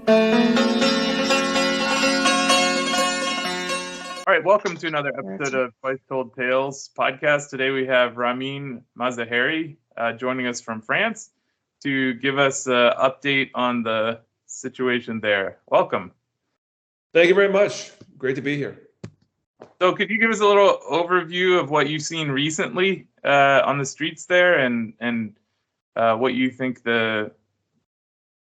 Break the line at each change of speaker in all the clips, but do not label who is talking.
All right, welcome to another episode of Twice Told Tales podcast. Today we have Ramin Mazaheri joining us from France to give us an update on the situation there. Welcome.
Thank you very much. Great to be here.
So could you give us a little overview of what you've seen recently on the streets there and what you think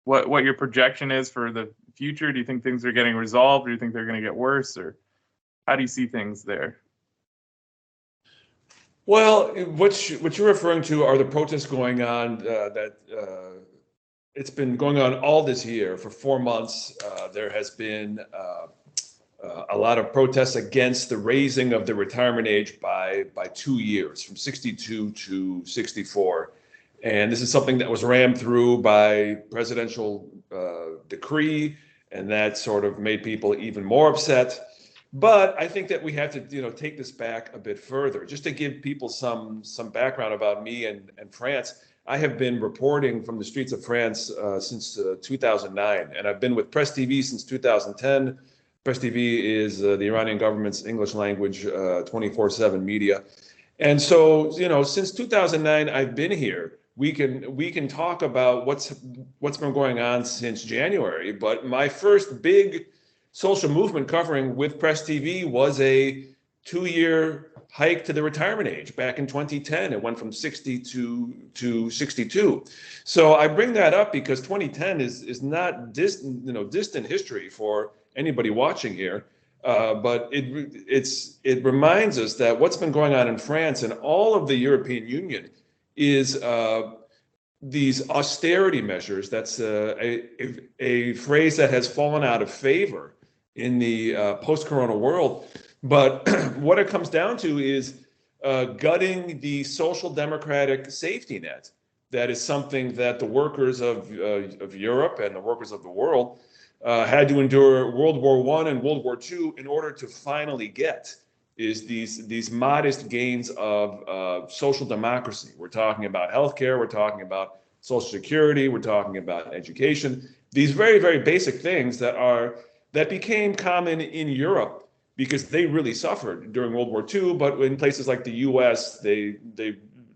what your projection is for the future? Do you think things are getting resolved, or do you think they're going to get worse, or how do you see things there?
Well, what you're referring to are the protests going on it's been going on all this year for 4 months. There has been a lot of protests against the raising of the retirement age by 2 years, from 62 to 64. And this is something that was rammed through by presidential decree, and that sort of made people even more upset. But I think that we have to, take this back a bit further. Just to give people some background about me and France, I have been reporting from the streets of France since 2009, and I've been with Press TV since 2010. Press TV is the Iranian government's English language 24/7 media. And so, since 2009, I've been here. We can talk about what's been going on since January, but my first big social movement covering with Press TV was a 2-year hike to the retirement age back in 2010. It went from 60 to 62. So I bring that up because 2010 is not distant history for anybody watching here, but it reminds us that what's been going on in France and all of the European Union is these austerity measures. That's a phrase that has fallen out of favor in the post-corona world. But what it comes down to is gutting the social democratic safety net. That is something that the workers of Europe and the workers of the world had to endure World War I and World War II in order to finally get, is these modest gains of social democracy. We're talking about healthcare, we're talking about Social Security, we're talking about education. These very, very basic things that became common in Europe because they really suffered during World War II, but in places like the US, they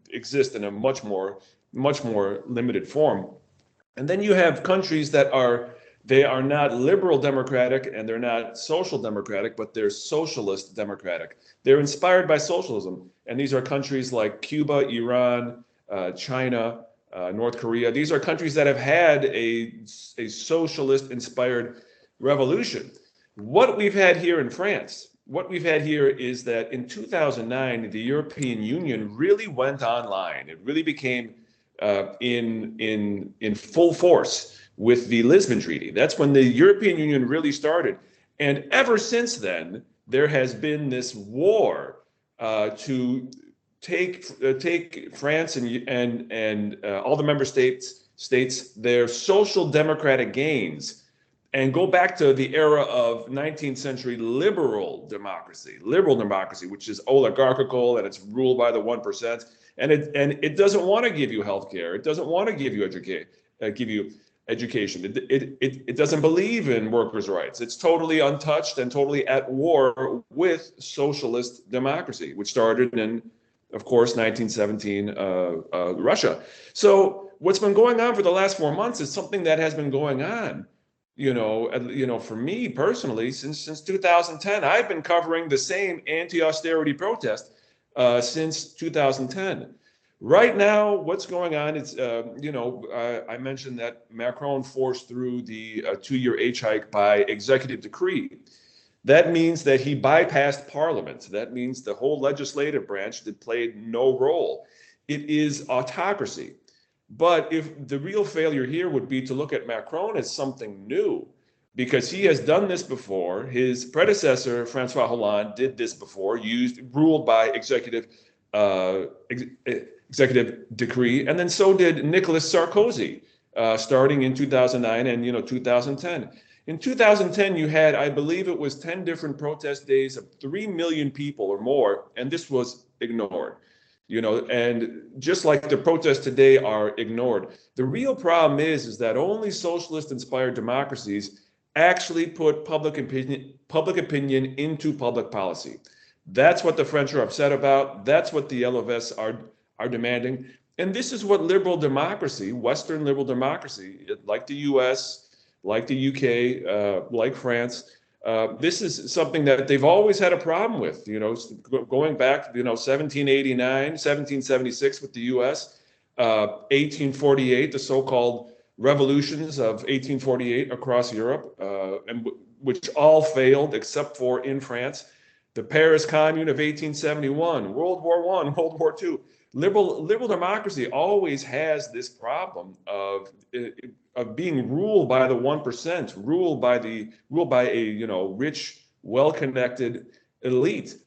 exist in a much more limited form. And then you have countries that are not liberal democratic and they're not social democratic, but they're socialist democratic. They're inspired by socialism. And these are countries like Cuba, Iran, China, North Korea. These are countries that have had a socialist inspired revolution. What we've had here in France, is that in 2009, the European Union really went online. It really became in full force with the Lisbon Treaty. That's when the European Union really started. And ever since then, there has been this war to take France and all the member states their social democratic gains and go back to the era of 19th century liberal democracy, which is oligarchical and it's ruled by the 1%. And it doesn't want to give you healthcare. It doesn't want to give you education. It doesn't believe in workers' rights. It's totally untouched and totally at war with socialist democracy, which started in, of course, 1917 Russia. So what's been going on for the last 4 months is something that has been going on. For me personally, since 2010, I've been covering the same anti-austerity protest since 2010. Right now, what's going on is, I mentioned that Macron forced through the 2-year age hike by executive decree. That means that he bypassed Parliament. That means the whole legislative branch that played no role. It is autocracy. But if the real failure here would be to look at Macron as something new, because he has done this before. His predecessor, Francois Hollande, did this before, ruled by executive decree, and then so did Nicolas Sarkozy, starting in 2009 and 2010. In 2010, you had, I believe it was 10 different protest days of 3 million people or more, and this was ignored. and just like the protests today are ignored. The real problem is that only socialist-inspired democracies actually put public opinion into public policy. That's what the French are upset about. That's what the Yellow Vests are demanding. And this is what liberal democracy, Western liberal democracy, like the US, like the UK, like France, this is something that they've always had a problem with, going back, 1789, 1776 with the US, 1848, the so-called revolutions of 1848 across Europe, and which all failed except for in France, the Paris Commune of 1871, World War I, World War II. Liberal democracy always has this problem of being ruled by the 1%, ruled by a rich, well-connected elite.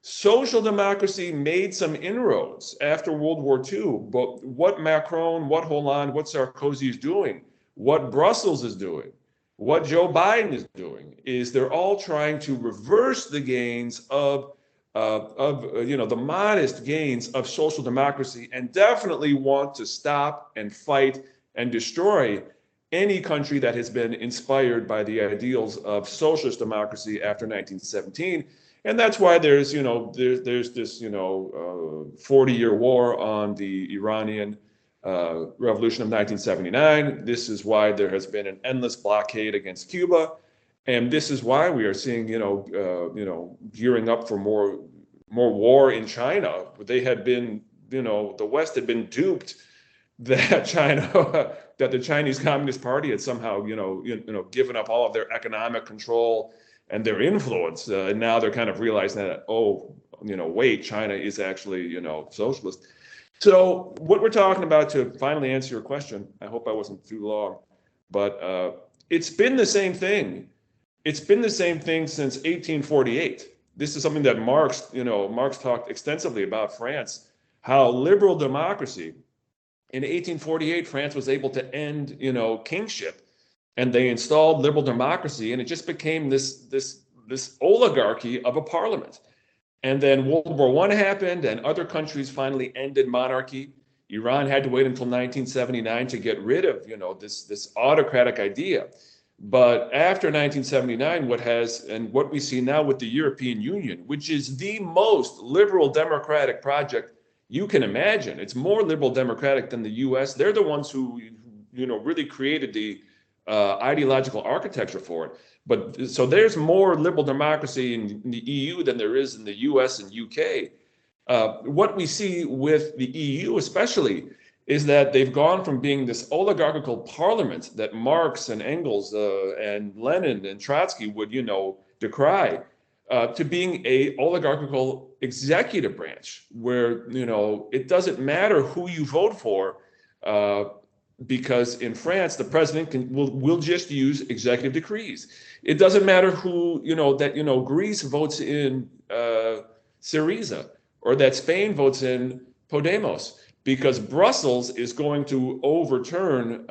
Social democracy made some inroads after World War II, but what Macron, what Hollande, what Sarkozy is doing, what Brussels is doing, what Joe Biden is doing, is they're all trying to reverse the gains of the modest gains of social democracy, and definitely want to stop and fight and destroy any country that has been inspired by the ideals of socialist democracy after 1917. And that's why there's this 40-year war on the Iranian revolution of 1979. This is why there has been an endless blockade against Cuba. And this is why we are seeing, gearing up for more war in China. They had been, the West had been duped that that the Chinese Communist Party had somehow, given up all of their economic control and their influence. And now they're kind of realizing that, wait, China is actually, socialist. So what we're talking about, to finally answer your question, I hope I wasn't too long, but it's been the same thing. It's been the same thing since 1848. This is something that Marx talked extensively about France, how liberal democracy, in 1848, France was able to end, kingship, and they installed liberal democracy, and it just became this oligarchy of a parliament. And then World War I happened, and other countries finally ended monarchy. Iran had to wait until 1979 to get rid of, this autocratic idea. But after 1979, what we see now with the European Union, which is the most liberal democratic project you can imagine. It's more liberal democratic than the US. They're the ones who, really created the ideological architecture for it. But so there's more liberal democracy in the EU than there is in the US and UK. What we see with the EU especially is that they've gone from being this oligarchical parliament that Marx and Engels and Lenin and Trotsky would, decry, to being a oligarchical executive branch where, it doesn't matter who you vote for, because in France, the president will just use executive decrees. It doesn't matter who, Greece votes in Syriza, or that Spain votes in Podemos, because Brussels is going to overturn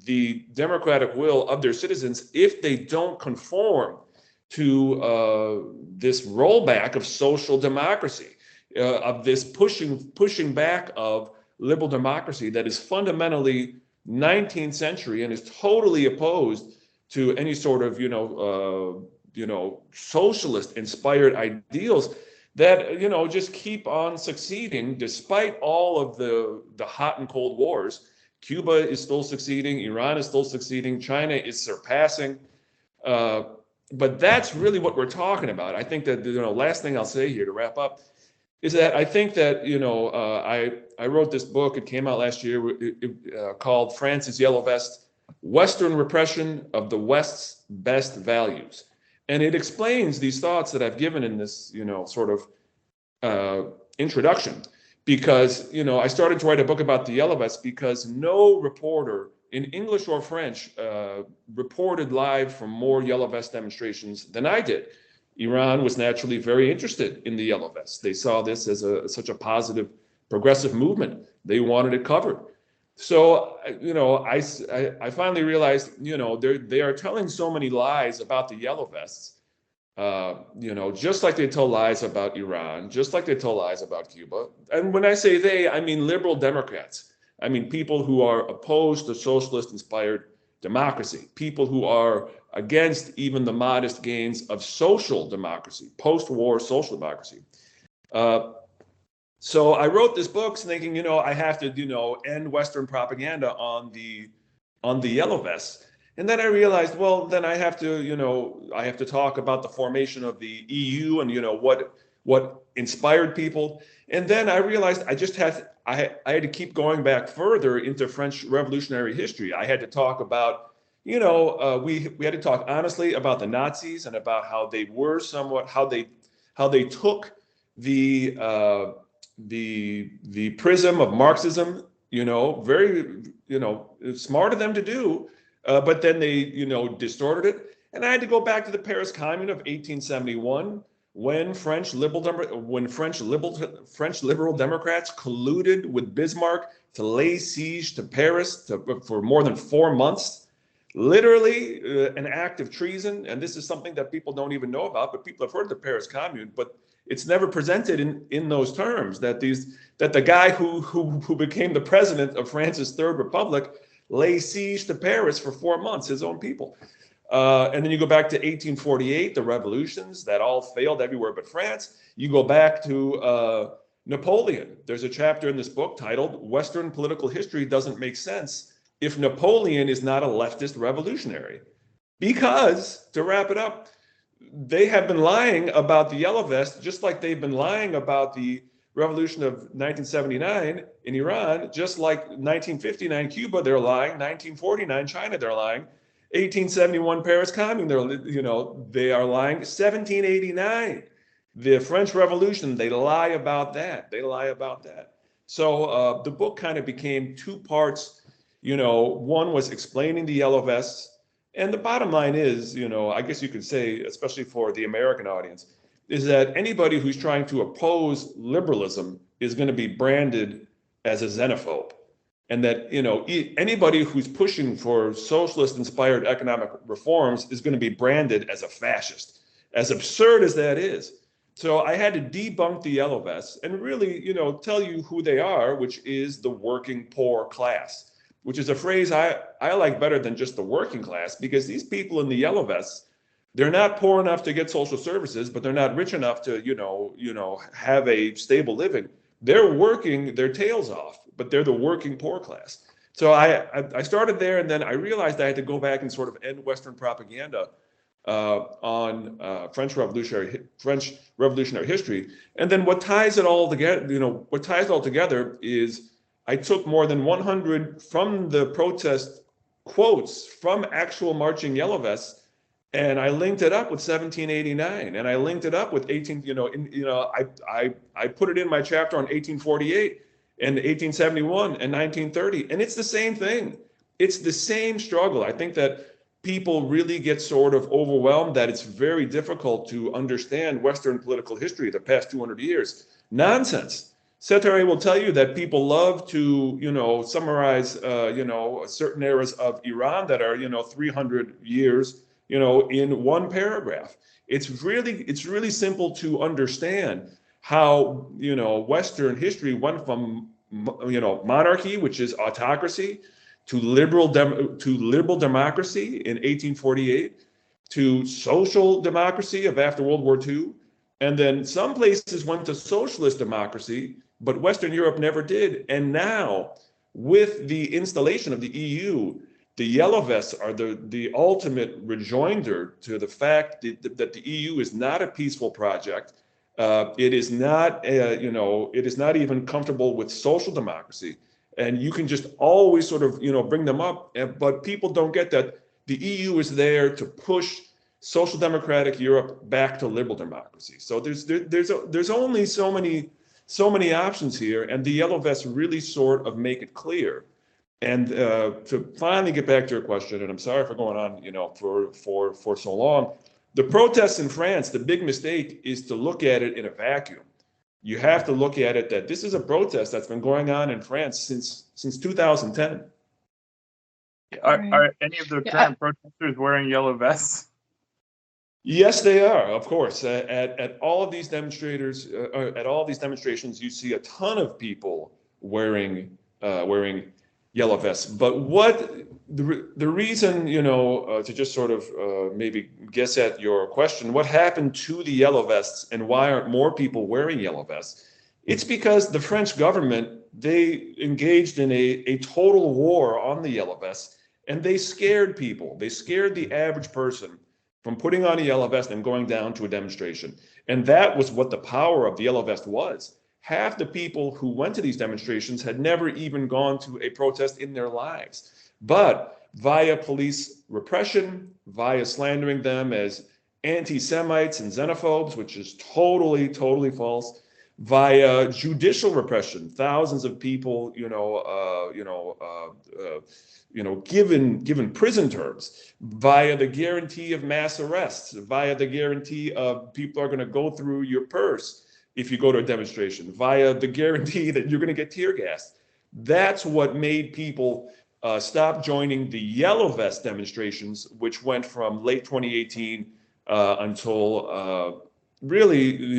the democratic will of their citizens if they don't conform to this rollback of social democracy, of this pushing back of liberal democracy that is fundamentally 19th century and is totally opposed to any sort of socialist inspired ideals that just keep on succeeding despite all of the hot and cold wars. Cuba is still succeeding, Iran is still succeeding, China is surpassing, but that's really what we're talking about. I think that last thing I'll say here to wrap up is that I think that I wrote this book. It came out last year, called France's Yellow Vest: Western Repression of the West's Best Values. And it explains these thoughts that I've given in this, sort of introduction, because, I started to write a book about the Yellow Vests because no reporter in English or French reported live from more Yellow Vest demonstrations than I did. Iran was naturally very interested in the Yellow Vests. They saw this as such a positive, progressive movement. They wanted it covered. So, I finally realized, they are telling so many lies about the Yellow Vests just like they tell lies about Iran, just like they tell lies about Cuba. And when I say they, I mean liberal Democrats. I mean people who are opposed to socialist-inspired democracy, people who are against even the modest gains of social democracy, post-war social democracy. So I wrote this book thinking, I have to, end Western propaganda on the yellow vests. And then I realized, well, then I have to talk about the formation of the EU and what inspired people. And then I realized I had to keep going back further into French Revolutionary history. I had to talk about, we had to talk honestly about the Nazis and about how they were somewhat how they took the prism of Marxism, very, smart of them to do. But then they, distorted it. And I had to go back to the Paris Commune of 1871 when French liberal Democrats colluded with Bismarck to lay siege to Paris for more than 4 months. Literally an act of treason. And this is something that people don't even know about, but people have heard of the Paris Commune, but it's never presented in those terms that the guy who became the president of France's Third Republic lay siege to Paris for 4 months, his own people. And then you go back to 1848, the revolutions that all failed everywhere but France. You go back to Napoleon. There's a chapter in this book titled Western Political History Doesn't Make Sense If Napoleon is Not a Leftist Revolutionary. Because, to wrap it up, they have been lying about the yellow vest, just like they've been lying about the revolution of 1979 in Iran, just like 1959 Cuba, they're lying. 1949 China, they're lying. 1871 Paris Commune, they are lying. 1789, the French Revolution, they lie about that. So the book kind of became 2 parts. One was explaining the yellow vests. And the bottom line is, I guess you could say, especially for the American audience, is that anybody who's trying to oppose liberalism is going to be branded as a xenophobe. And that, anybody who's pushing for socialist-inspired economic reforms is going to be branded as a fascist, as absurd as that is. So I had to debunk the yellow vests and really, tell you who they are, which is the working poor class, which is a phrase I like better than just the working class, because these people in the yellow vests, they're not poor enough to get social services, but they're not rich enough to, have a stable living. They're working their tails off, but they're the working poor class. So I started there, and then I realized I had to go back and sort of end Western propaganda on French Revolutionary history. And then what ties it all together, is I took more than 100 from the protest quotes from actual marching yellow vests, and I linked it up with 1789, and I linked it up with I put it in my chapter on 1848 and 1871 and 1930, and it's the same thing. It's the same struggle. I think that people really get sort of overwhelmed that it's very difficult to understand Western political history the past 200 years. Nonsense. Setare will tell you that people love to, summarize, certain eras of Iran that are, 300 years, in one paragraph. It's really simple to understand how, Western history went from, monarchy, which is autocracy, to liberal democracy in 1848, to social democracy of after World War II. And then some places went to socialist democracy, but Western Europe never did. And now, with the installation of the EU, the yellow vests are the ultimate rejoinder to the fact that the EU is not a peaceful project. It is not, it is not even comfortable with social democracy. And you can just always sort of, bring them up. But people don't get that the EU is there to push social democratic Europe back to liberal democracy. So there's only so many options here, and the yellow vests really sort of make it clear. And to finally get back to your question, and I'm sorry for going on, for so long, the protests in France, the big mistake is to look at it in a vacuum. You have to look at it that this is a protest that's been going on in France since 2010.
Are any of the current protesters wearing yellow vests?
Yes, they are, of course. At all of these at all these demonstrations, you see a ton of people wearing yellow vests. But the reason, to just sort of maybe guess at your question, what happened to the yellow vests and why aren't more people wearing yellow vests? It's because the French government, they engaged in a total war on the yellow vests, and they scared people. They scared the average person from putting on a yellow vest and going down to a demonstration. And that was what the power of the yellow vest was. Half the people who went to these demonstrations had never even gone to a protest in their lives. But via police repression, via slandering them as anti-Semites and xenophobes, which is totally, totally false, via judicial repression, thousands of people, given prison terms, via the guarantee of mass arrests, via the guarantee of people are going to go through your purse if you go to a demonstration, via the guarantee that you're going to get tear gassed. That's what made people stop joining the yellow vest demonstrations, which went from late 2018 until really,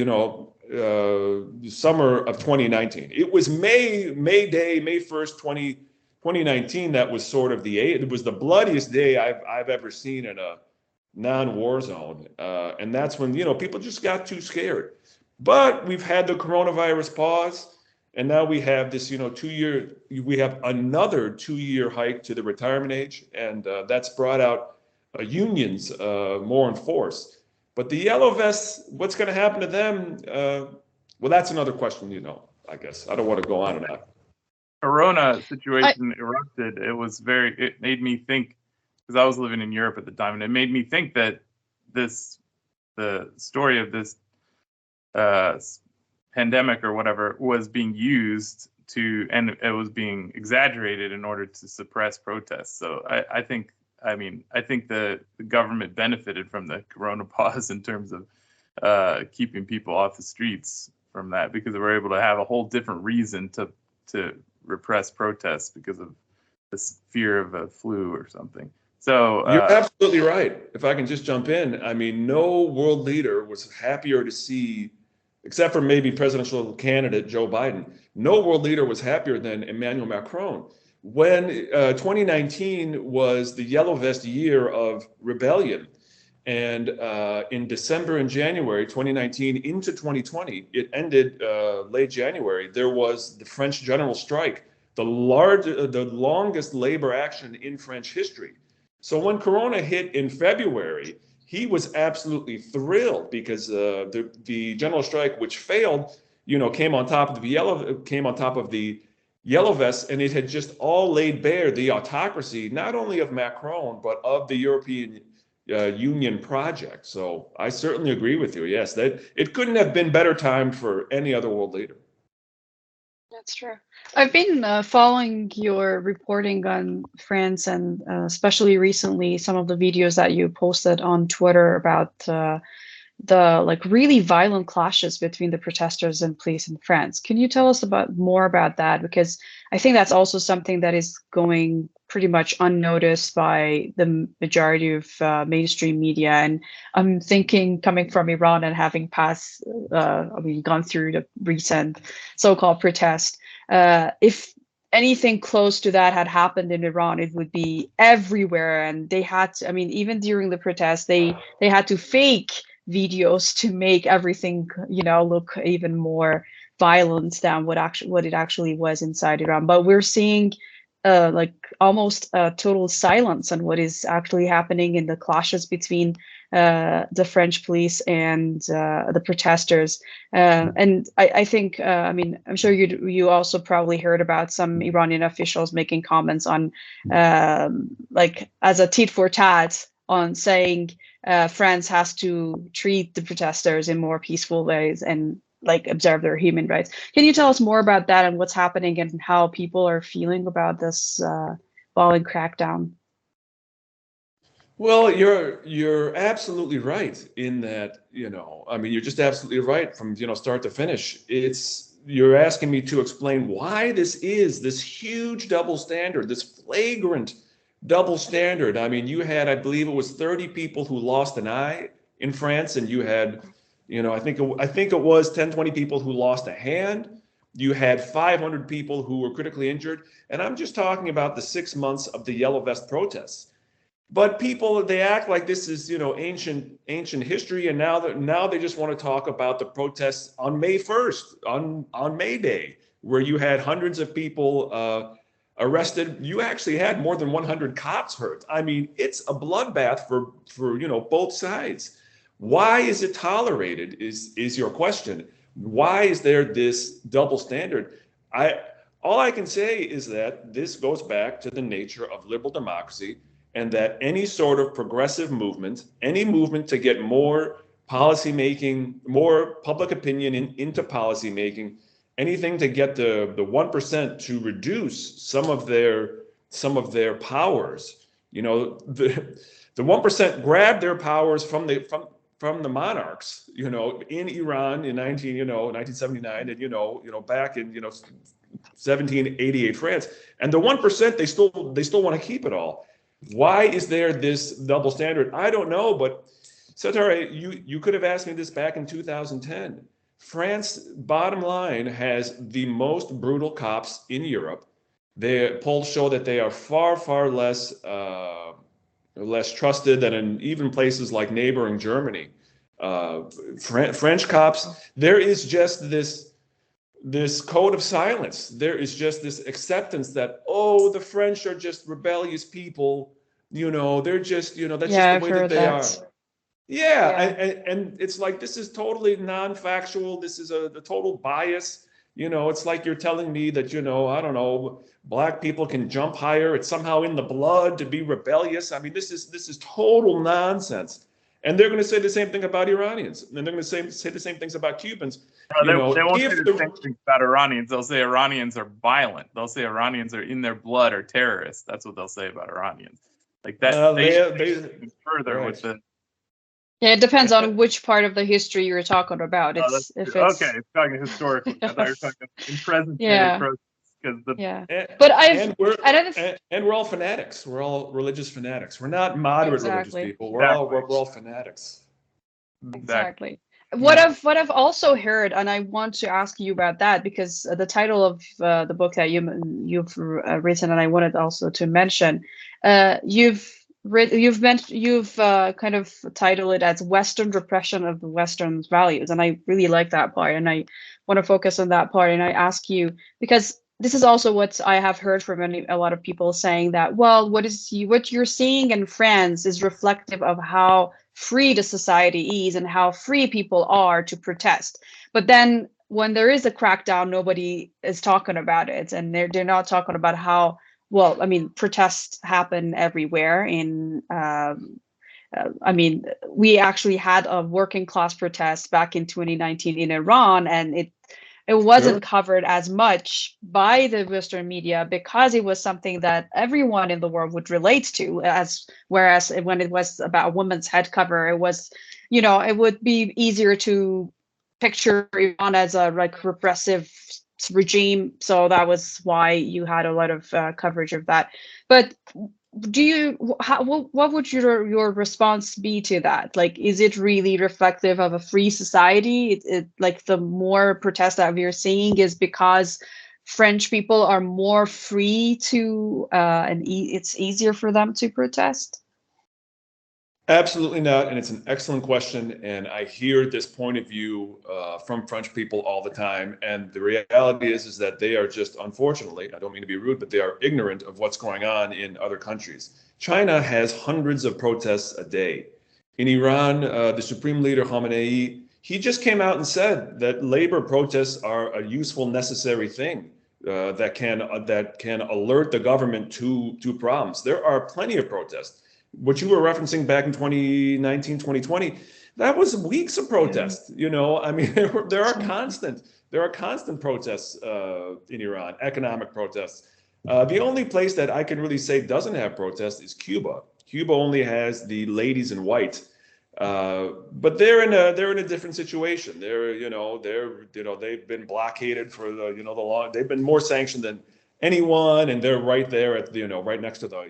summer of 2019. It was May 1st, 2019. That was sort of it was the bloodiest day I've ever seen in a non-war zone. And that's when, people just got too scared. But we've had the coronavirus pause, and now we have this, we have another 2-year hike to the retirement age, and that's brought out unions more in force. But the yellow vests, what's going to happen to them? Well, that's another question, I guess. I don't want to go on and on.
Corona situation erupted. It made me think, because I was living in Europe at the time, and it made me think that the story of this pandemic or whatever was being used and it was being exaggerated in order to suppress protests. So I think the government benefited from the corona pause in terms of keeping people off the streets from that, because they were able to have a whole different reason to repress protests because of this fear of a flu or something. So
you're absolutely right. If I can just jump in, no world leader was happier to see, except for maybe presidential candidate Joe Biden, no world leader was happier than Emmanuel Macron. When 2019 was the yellow vest year of rebellion, and in December and January 2019 into 2020, it ended late January, there was the French general strike, the longest labor action in French history. So when Corona hit in February, he was absolutely thrilled because the general strike, which failed, came on top of the yellow vests, and it had just all laid bare the autocracy, not only of Macron, but of the European Union project. So I certainly agree with you. Yes, that it couldn't have been better timed for any other world leader.
That's true. I've been following your reporting on France, and especially recently some of the videos that you posted on Twitter about the really violent clashes between the protesters and police in France. Can you tell us more about that? Because I think that's also something that is going pretty much unnoticed by the majority of mainstream media. And I'm thinking, coming from Iran and having gone through the recent so-called protest, if anything close to that had happened in Iran, it would be everywhere. And they had to, even during the protest, they had to fake videos to make everything, look even more violent than what it actually was inside Iran. But we're seeing almost total silence on what is actually happening in the clashes between the French police and the protesters. And I think, I'm sure you also probably heard about some Iranian officials making comments on, as a tit for tat, on saying France has to treat the protesters in more peaceful ways and observe their human rights. Can you tell us more about that and what's happening and how people are feeling about this violent crackdown?
Well, you're absolutely right in that, you're just absolutely right from, start to finish. You're asking me to explain why this huge double standard, this flagrant double standard. You had, I believe it was 30 people who lost an eye in France, and you had, I think it was 10, 20 people who lost a hand. You had 500 people who were critically injured. And I'm just talking about the 6 months of the Yellow Vest protests. But people, they act like this is, ancient history. And now they just want to talk about the protests on May 1st, on May Day, where you had hundreds of people arrested. You actually had more than 100 cops hurt. I mean, it's a bloodbath for both sides. Why is it tolerated is your question. Why is there this double standard? All I can say is that this goes back to the nature of liberal democracy, and that any sort of progressive movement, any movement to get more policy making, more public opinion into policy making, anything to get the 1% to reduce some of their powers. The 1% grabbed their powers from the monarchs, in Iran in 1979, and back in 1788 France, and the 1% they still want to keep it all. Why is there this double standard? I don't know, but Satare, you could have asked me this back in 2010. France, bottom line, has the most brutal cops in Europe. The polls show that they are far, far less trusted than in even places like neighboring Germany. French cops, there is just this code of silence. There is just this acceptance that, the French are just rebellious people. They're just, that's just the way that they are. Yeah. And it's like, this is totally non-factual. This is a total bias. It's like you're telling me that, I don't know, black people can jump higher. It's somehow in the blood to be rebellious. I mean, this is total nonsense. And they're going to say the same thing about Iranians. And they're going to say the same things about Cubans.
They won't say the same things about Iranians. They'll say Iranians are violent. They'll say Iranians are in their blood or terrorists. That's what they'll say about Iranians. Like that. They further with the.
Yeah, it depends on which part of the history you're talking about. It's
talking historically. I thought you were talking in present day process.
And we're all fanatics. We're all religious fanatics. We're not moderate religious people. We're all fanatics.
Exactly. What I've also heard, and I want to ask you about that, because the title of the book that you've written, and I wanted also to mention, you've kind of titled it as Western Repression of the Western's Values, and I really like that part, and I want to focus on that part. And I ask you because this is also what I have heard from a lot of people saying that, well, what you're seeing in France is reflective of how free the society is and how free people are to protest. But then when there is a crackdown, nobody is talking about it, and they're not talking about how. Well, I mean, protests happen everywhere. We actually had a working class protest back in 2019 in Iran, and it wasn't covered as much by the Western media because it was something that everyone in the world would relate to. Whereas when it was about a woman's head cover, it was, it would be easier to picture Iran as a repressive regime, so that was why you had a lot of coverage of that. But what would your response be to that? Like, is it really reflective of a free society? Like the more protests that we're seeing is because French people are more free to it's easier for them to protest?
Absolutely not, and it's an excellent question, and I hear this point of view from French people all the time, and the reality is that they are just, unfortunately, I don't mean to be rude, but they are ignorant of what's going on in other countries. China has hundreds of protests a day. In Iran, the supreme leader Khamenei, he just came out and said that labor protests are a useful, necessary thing that can alert the government to problems. There are plenty of protests. What you were referencing back in 2019, 2020, that was weeks of protests. I mean, there are constant protests in Iran, economic protests. The only place that I can really say doesn't have protests is Cuba. Cuba only has the ladies in white, but they're in a different situation. They've been blockaded for the long. They've been more sanctioned than anyone, and they're right there at right next to the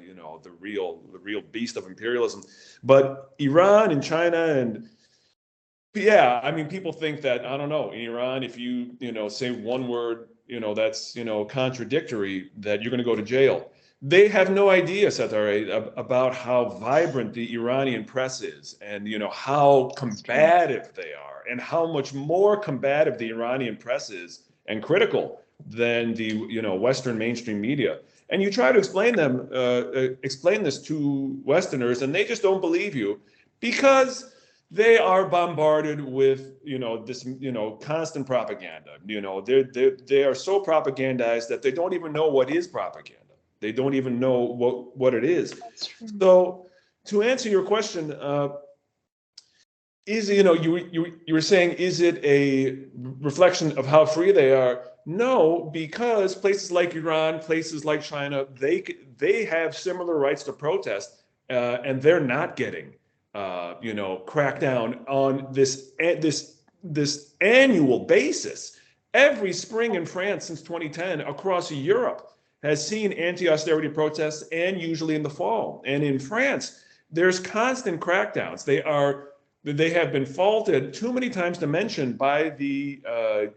real beast of imperialism. But Iran and China and yeah, I mean, people think that, I don't know, in Iran, if you, say one word, that's, contradictory, that you're going to go to jail. They have no idea, Satare, about how vibrant the Iranian press is, and, how combative they are, and how much more combative the Iranian press is and critical than the, Western mainstream media. And you try to explain this to Westerners, and they just don't believe you, because they are bombarded with this constant propaganda. They are so propagandized that they don't even know what is propaganda. They don't even know what it is. So to answer your question, is you were saying, is it a reflection of how free they are? No, because places like Iran, places like China, they have similar rights to protest, and they're not getting crackdown on this annual basis. Every spring in France since 2010 across Europe has seen anti-austerity protests, and usually in the fall. And in France, there's constant crackdowns. They have been faulted too many times to mention by the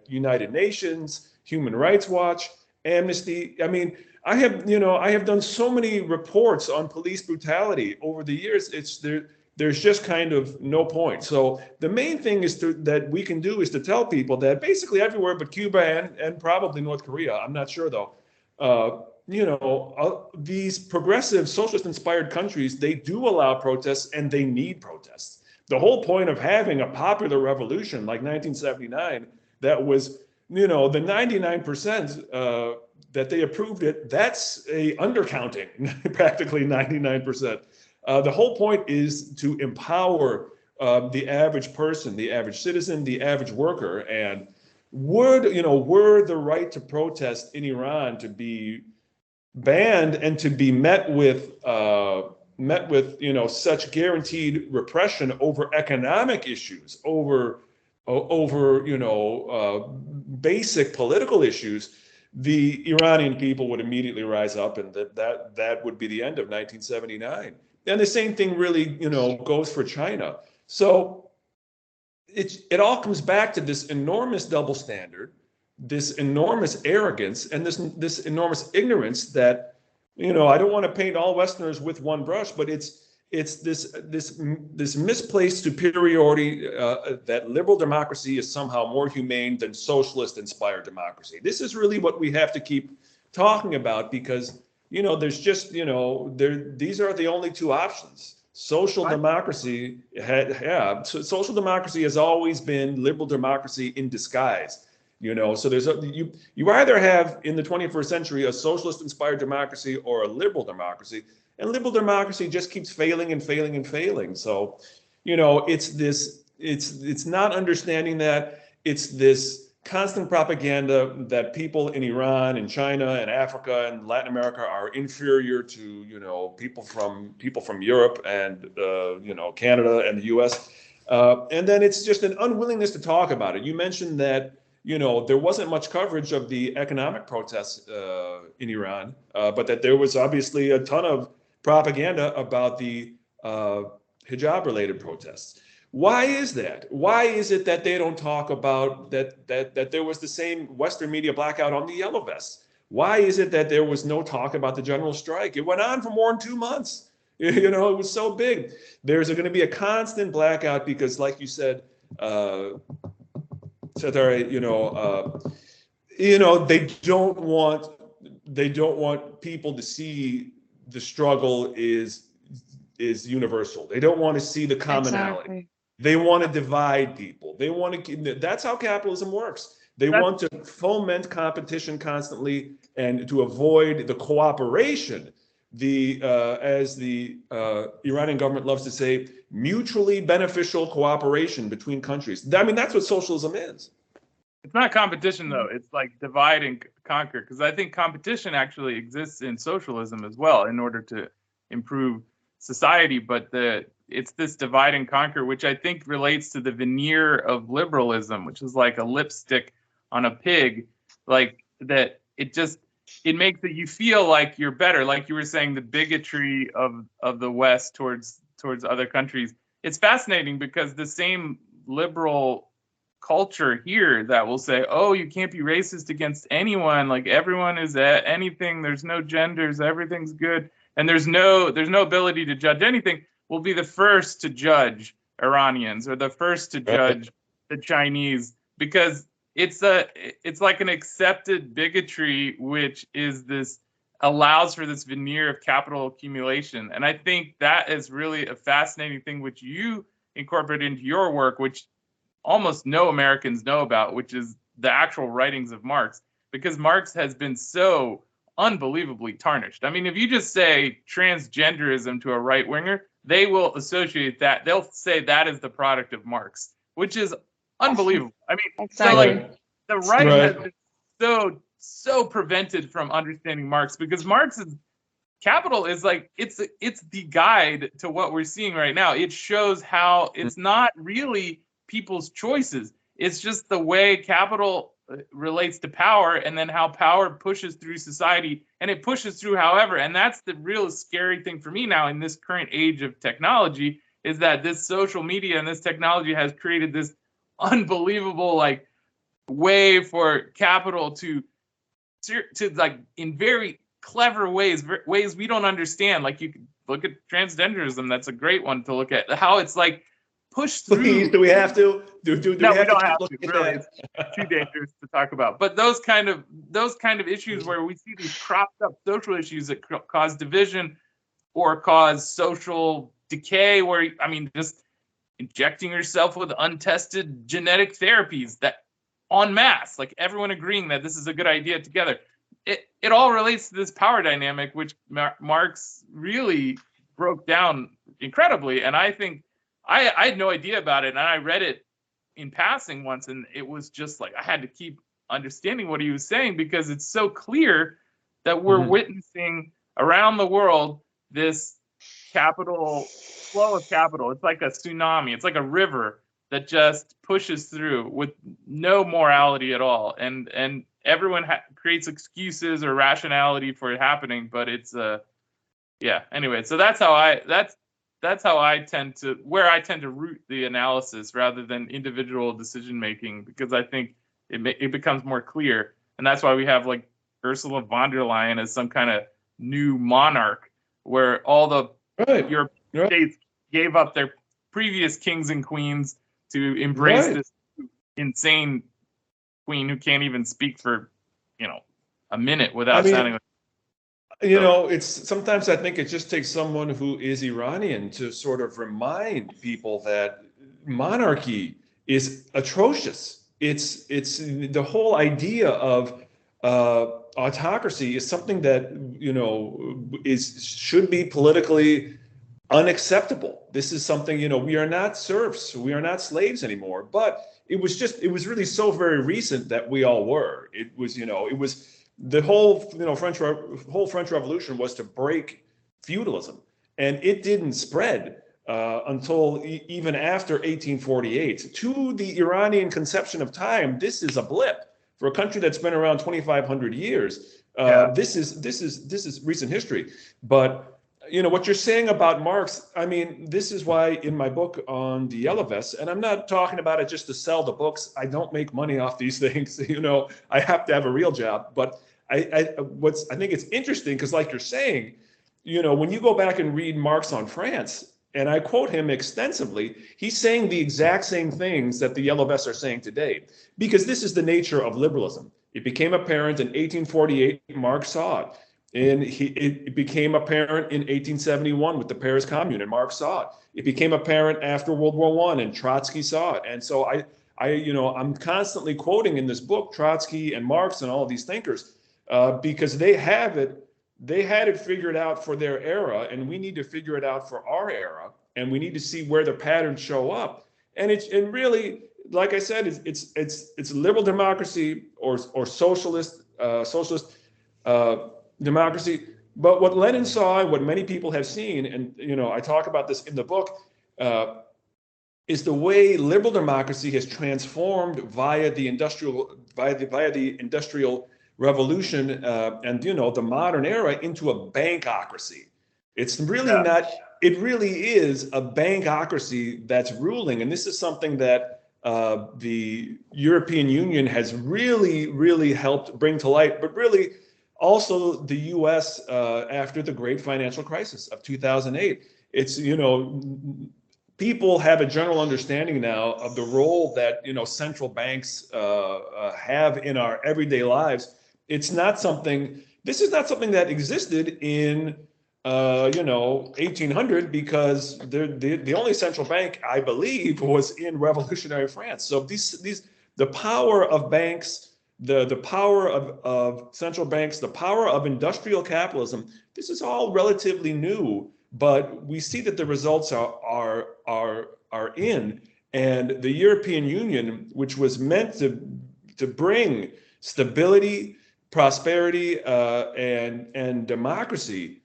United Nations, Human Rights Watch, Amnesty. I mean, I have done so many reports on police brutality over the years. There's just kind of no point. So the main thing that we can do is to tell people that basically everywhere but Cuba and probably North Korea, I'm not sure though, these progressive socialist-inspired countries, they do allow protests, and they need protests. The whole point of having a popular revolution like 1979, that was, the 99% that they approved it, that's a undercounting, practically 99%. The whole point is to empower the average person, the average citizen, the average worker. And were the right to protest in Iran to be banned and to be met with such guaranteed repression over economic issues, over basic political issues, the Iranian people would immediately rise up, and that would be the end of 1979. And the same thing really, goes for China. So it all comes back to this enormous double standard, this enormous arrogance, and this enormous ignorance that, I don't want to paint all Westerners with one brush, but it's this misplaced superiority that liberal democracy is somehow more humane than socialist-inspired democracy. This is really what we have to keep talking about, because there's just these are the only two options. Social democracy social democracy has always been liberal democracy in disguise. So there's you either have in the 21st century a socialist-inspired democracy or a liberal democracy, and liberal democracy just keeps failing and failing and failing. So, it's not understanding that it's this constant propaganda that people in Iran and China and Africa and Latin America are inferior to people from Europe and Canada and the U.S. And then it's just an unwillingness to talk about it. You mentioned that there wasn't much coverage of the economic protests in Iran, but that there was obviously a ton of propaganda about the hijab-related protests. Why is that? Why is it that they don't talk about that there was the same Western media blackout on the yellow vests? Why is it that there was no talk about the general strike? It went on for more than 2 months. It was so big. There's going to be a constant blackout because, like you said, Satare, they don't want people to see the struggle is universal. They don't want to see the commonality. Exactly. They want to divide people. They want to. That's how capitalism works. They want to foment competition constantly and to avoid the cooperation. As the Iranian government loves to say, mutually beneficial cooperation between countries. I mean, that's what socialism is.
It's not competition, though. It's like divide and conquer, because I think competition actually exists in socialism as well in order to improve society. But it's this divide and conquer, which I think relates to the veneer of liberalism, which is like a lipstick on a pig, like that. It makes it you feel like you're better, like you were saying, the bigotry of the West towards other countries. It's fascinating because the same liberal culture here that will say, oh, you can't be racist against anyone, like everyone is at anything, there's no genders, everything's good, and there's no ability to judge anything, will be the first to judge Iranians or the first to judge the Chinese, because it's like an accepted bigotry, which is this allows for this veneer of capital accumulation. And I think that is really a fascinating thing which you incorporate into your work, which almost no Americans know about, which is the actual writings of Marx, because Marx has been so unbelievably tarnished. I mean, if you just say transgenderism to a right winger, they will associate that. They'll say that is the product of Marx, which is unbelievable. I mean,
exactly.
So like the right has been so prevented from understanding Marx, because Marx's Capital is like it's the guide to what we're seeing right now. It shows how it's not really people's choices. It's just the way capital relates to power, and then how power pushes through society, and it pushes through however. And that's the real scary thing for me now in this current age of technology, is that this social media and this technology has created this unbelievable like way for capital to like in very clever ways we don't understand. Like you can look at transgenderism. That's a great one to look at, how it's like pushed through.
Please, do we have to?
No, we don't have to. Really, it's too dangerous to talk about. But those kind of issues where we see these cropped up social issues that cause division or cause social decay, where I mean, just injecting yourself with untested genetic therapies that en masse, like everyone agreeing that this is a good idea together. It all relates to this power dynamic, which Marx really broke down incredibly. And I think I had no idea about it, and I read it in passing once, and it was just like I had to keep understanding what he was saying, because it's so clear that we're witnessing around the world this capital flow of capital. It's like a tsunami. It's like a river that just pushes through with no morality at all, and everyone creates excuses or rationality for it happening, but it's yeah. Anyway, so that's how I tend to root the analysis rather than individual decision making, because I think it becomes more clear, and that's why we have like Ursula von der Leyen as some kind of new monarch, where all the European states gave up their previous kings and queens to embrace this insane queen who can't even speak for a minute without sounding like.
It's sometimes I think it just takes someone who is Iranian to sort of remind people that monarchy is atrocious. It's the whole idea of autocracy is something that should be politically unacceptable. This is something, we are not serfs, we are not slaves anymore. But it was really so very recent that we all were. It was the whole French Revolution was to break feudalism, and it didn't spread until even after 1848. To the Iranian conception of time, this is a blip. For a country that's been around 2,500 years, this is recent history. But what you're saying about Marx, I mean, this is why in my book on the Yellow Vests, and I'm not talking about it just to sell the books. I don't make money off these things. I have to have a real job. But I think it's interesting because, like you're saying, when you go back and read Marx on France, and I quote him extensively, he's saying the exact same things that the Yellow Vests are saying today, because this is the nature of liberalism. It became apparent in 1848, Marx saw it. And it became apparent in 1871 with the Paris Commune, and Marx saw it. It became apparent after World War I, and Trotsky saw it. And so I'm constantly quoting in this book Trotsky and Marx and all of these thinkers because they had it figured out for their era, and we need to figure it out for our era, and we need to see where the patterns show up. And really, like I said, it's liberal democracy or socialist democracy. But what Lenin saw, and what many people have seen, and I talk about this in the book, is the way liberal democracy has transformed via the industrial revolution and the modern era into a bankocracy. It's really not. It really is a bankocracy that's ruling, and this is something that the European Union has really helped bring to light, but really also the U.S. After the great financial crisis of 2008. It's, people have a general understanding now of the role that, central banks have in our everyday lives. This is not something that existed in 1800, because the only central bank, I believe, was in revolutionary France. So the power of banks, the power of central banks, the power of industrial capitalism, this is all relatively new, but we see that the results are in. And the European Union, which was meant to bring stability, prosperity, and democracy.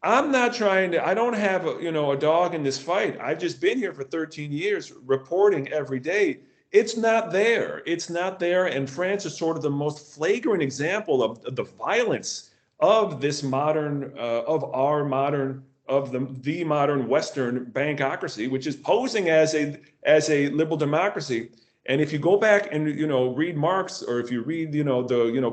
I don't have a dog in this fight. I've just been here for 13 years reporting every day. It's not there. And France is sort of the most flagrant example of the violence of this modern, the modern Western bankocracy, which is posing as a liberal democracy. And if you go back and read Marx, or if you read the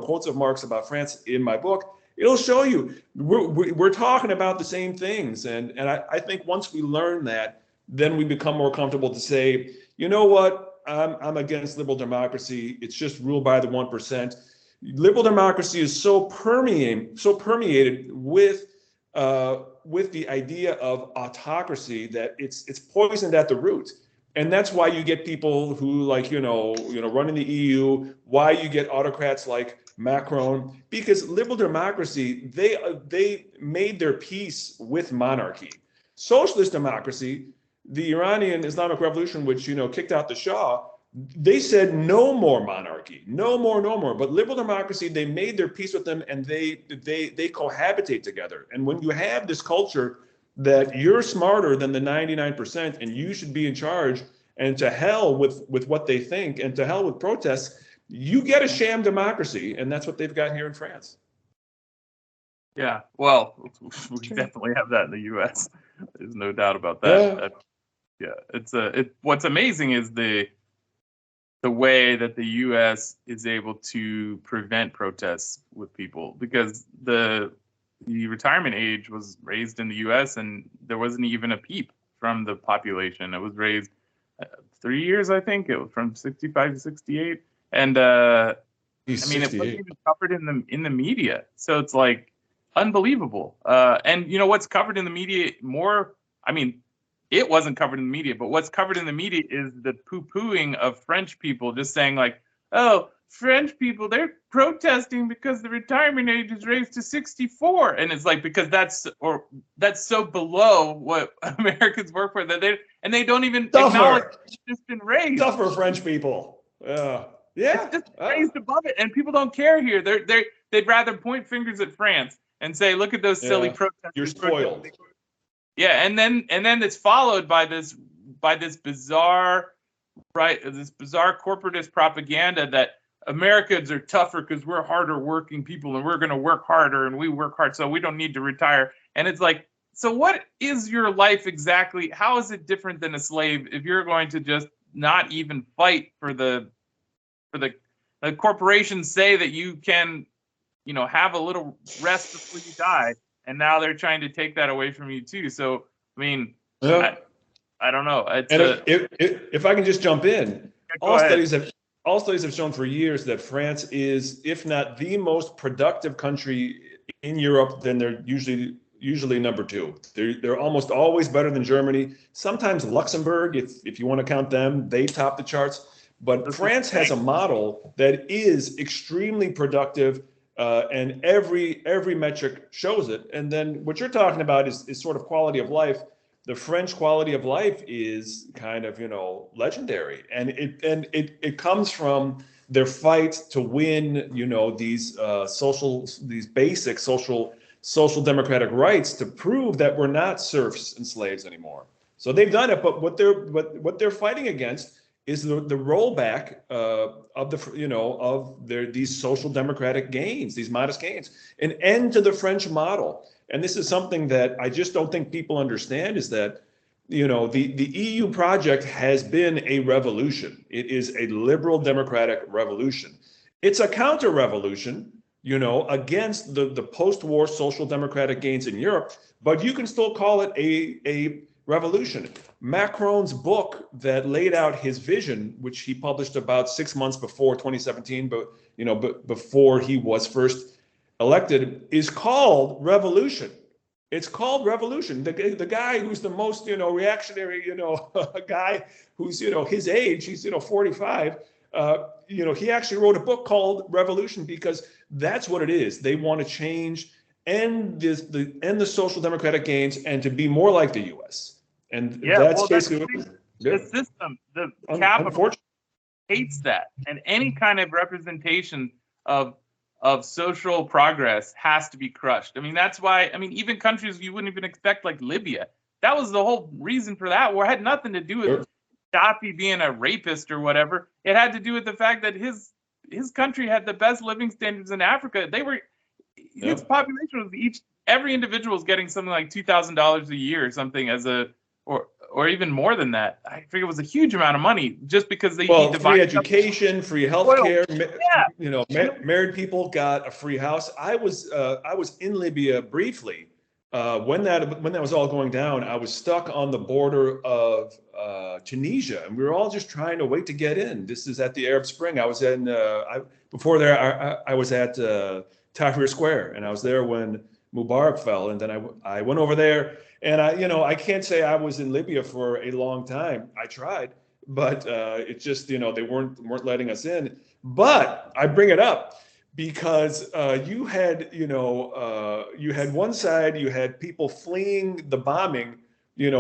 quotes of Marx about France in my book, it'll show you we're talking about the same things. And I think once we learn that, then we become more comfortable to say, you know what, I'm against liberal democracy. It's just ruled by the 1%. Liberal democracy is so permeated with the idea of autocracy that it's poisoned at the root. And that's why you get people who run in the EU, why you get autocrats like Macron, because liberal democracy, they made their peace with monarchy. Socialist democracy, the Iranian Islamic Revolution, which kicked out the Shah, they said no more monarchy, no more. But liberal democracy, they made their peace with them, and they cohabitate together. And when you have this culture that you're smarter than the 99% and you should be in charge, and to hell with what they think, and to hell with protests, you get a sham democracy. And that's what they've got here in France.
Yeah, well, we definitely have that in the U.S. There's no doubt about that. Yeah, what's amazing is the way that the U.S. is able to prevent protests with people, because the retirement age was raised in the U.S. and there wasn't even a peep from the population. It was raised 3 years, I think. It was from 65 to 68, and it wasn't even covered in the media. So it's like unbelievable. And what's covered in the media more? It wasn't covered in the media, but what's covered in the media is the poo-pooing of French people, just saying like, oh, French people, they're protesting because the retirement age is raised to 64. And it's like, because that's so below what Americans work for, that they don't even acknowledge it's just been raised.
Tougher French people. Yeah.
It's just raised above it, and people don't care here. They'd rather point fingers at France and say, look at those silly protesters.
You're spoiled.
Yeah, and then it's followed by this bizarre corporatist propaganda that Americans are tougher because we're harder working people and we're going to work harder and we work hard, so we don't need to retire. And it's like, so what is your life exactly? How is it different than a slave if you're going to just not even fight for the corporations say that you can, have a little rest before you die, and now they're trying to take that away from you too. So I don't know.
If I can just jump in, all studies have shown for years that France is, if not the most productive country in Europe, then they're usually number two. They're almost always better than Germany. Sometimes Luxembourg, if you want to count them, they top the charts. But France has a model that is extremely productive, and every metric shows it. And then what you're talking about is sort of quality of life. The French quality of life is kind of, legendary, and it comes from their fight to win, these basic social democratic rights, to prove that we're not serfs and slaves anymore. So they've done it, but what they're fighting against is the rollback of these social democratic gains, these modest gains, an end to the French model. And this is something that I just don't think people understand, is that the EU project has been a revolution. It is a liberal democratic revolution. It's a counter-revolution, against the post-war social democratic gains in Europe, but you can still call it a revolution. Macron's book that laid out his vision, which he published about 6 months before 2017, but before he was first elected, is called Revolution. It's called Revolution. The guy who's the most, reactionary, guy who's, his age, he's, 45, he actually wrote a book called Revolution because that's what it is. They want to change end the social democratic gains and to be more like the U.S. And that's basically what
the system, the capital hates that, and any kind of representation of social progress has to be crushed. I mean, that's why, even countries you wouldn't even expect, like Libya, that was the whole reason for that war. It had nothing to do with Gaddafi being a rapist or whatever. It had to do with the fact that his country had the best living standards in Africa. Its population was every individual was getting something like $2,000 a year or something or even more than that. I forget, it was a huge amount of money just because they
free education, free healthcare. Married people got a free house. I was in Libya briefly when that was all going down. I was stuck on the border of Tunisia, and we were all just trying to wait to get in. This is at the Arab Spring. I was in before there. I was at Tahrir Square, and I was there when Mubarak fell, and then I went over there. And I can't say I was in Libya for a long time. I tried, but it just, they weren't letting us in. But I bring it up because you had one side, you had people fleeing the bombing,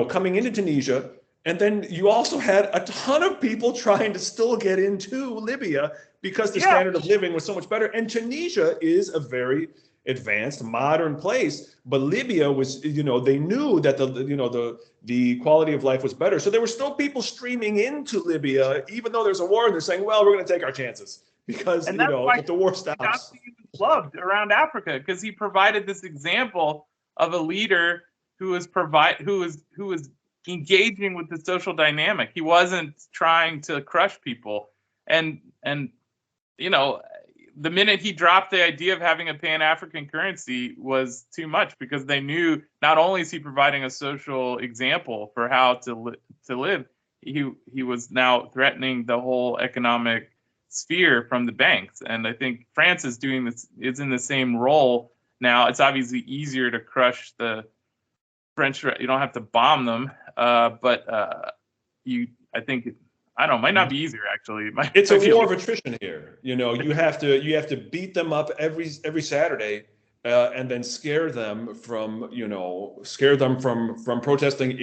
coming into Tunisia, and then you also had a ton of people trying to still get into Libya because the standard of living was so much better. And Tunisia is a very advanced, modern place, but Libya was, they knew that the quality of life was better. So there were still people streaming into Libya, even though there's a war, and they're saying, well, we're going to take our chances because, if the war stops.
He was loved around Africa because he provided this example of a leader who was engaging with the social dynamic. He wasn't trying to crush people. And the minute he dropped the idea of having a Pan-African currency was too much because they knew not only is he providing a social example for how to live, he was now threatening the whole economic sphere from the banks. And I think France is in the same role now. It's obviously easier to crush the French. You don't have to bomb them, but I think. I don't know. It might not be easier actually.
It's a war of attrition here. You have to beat them up every Saturday, and then scare them from protesting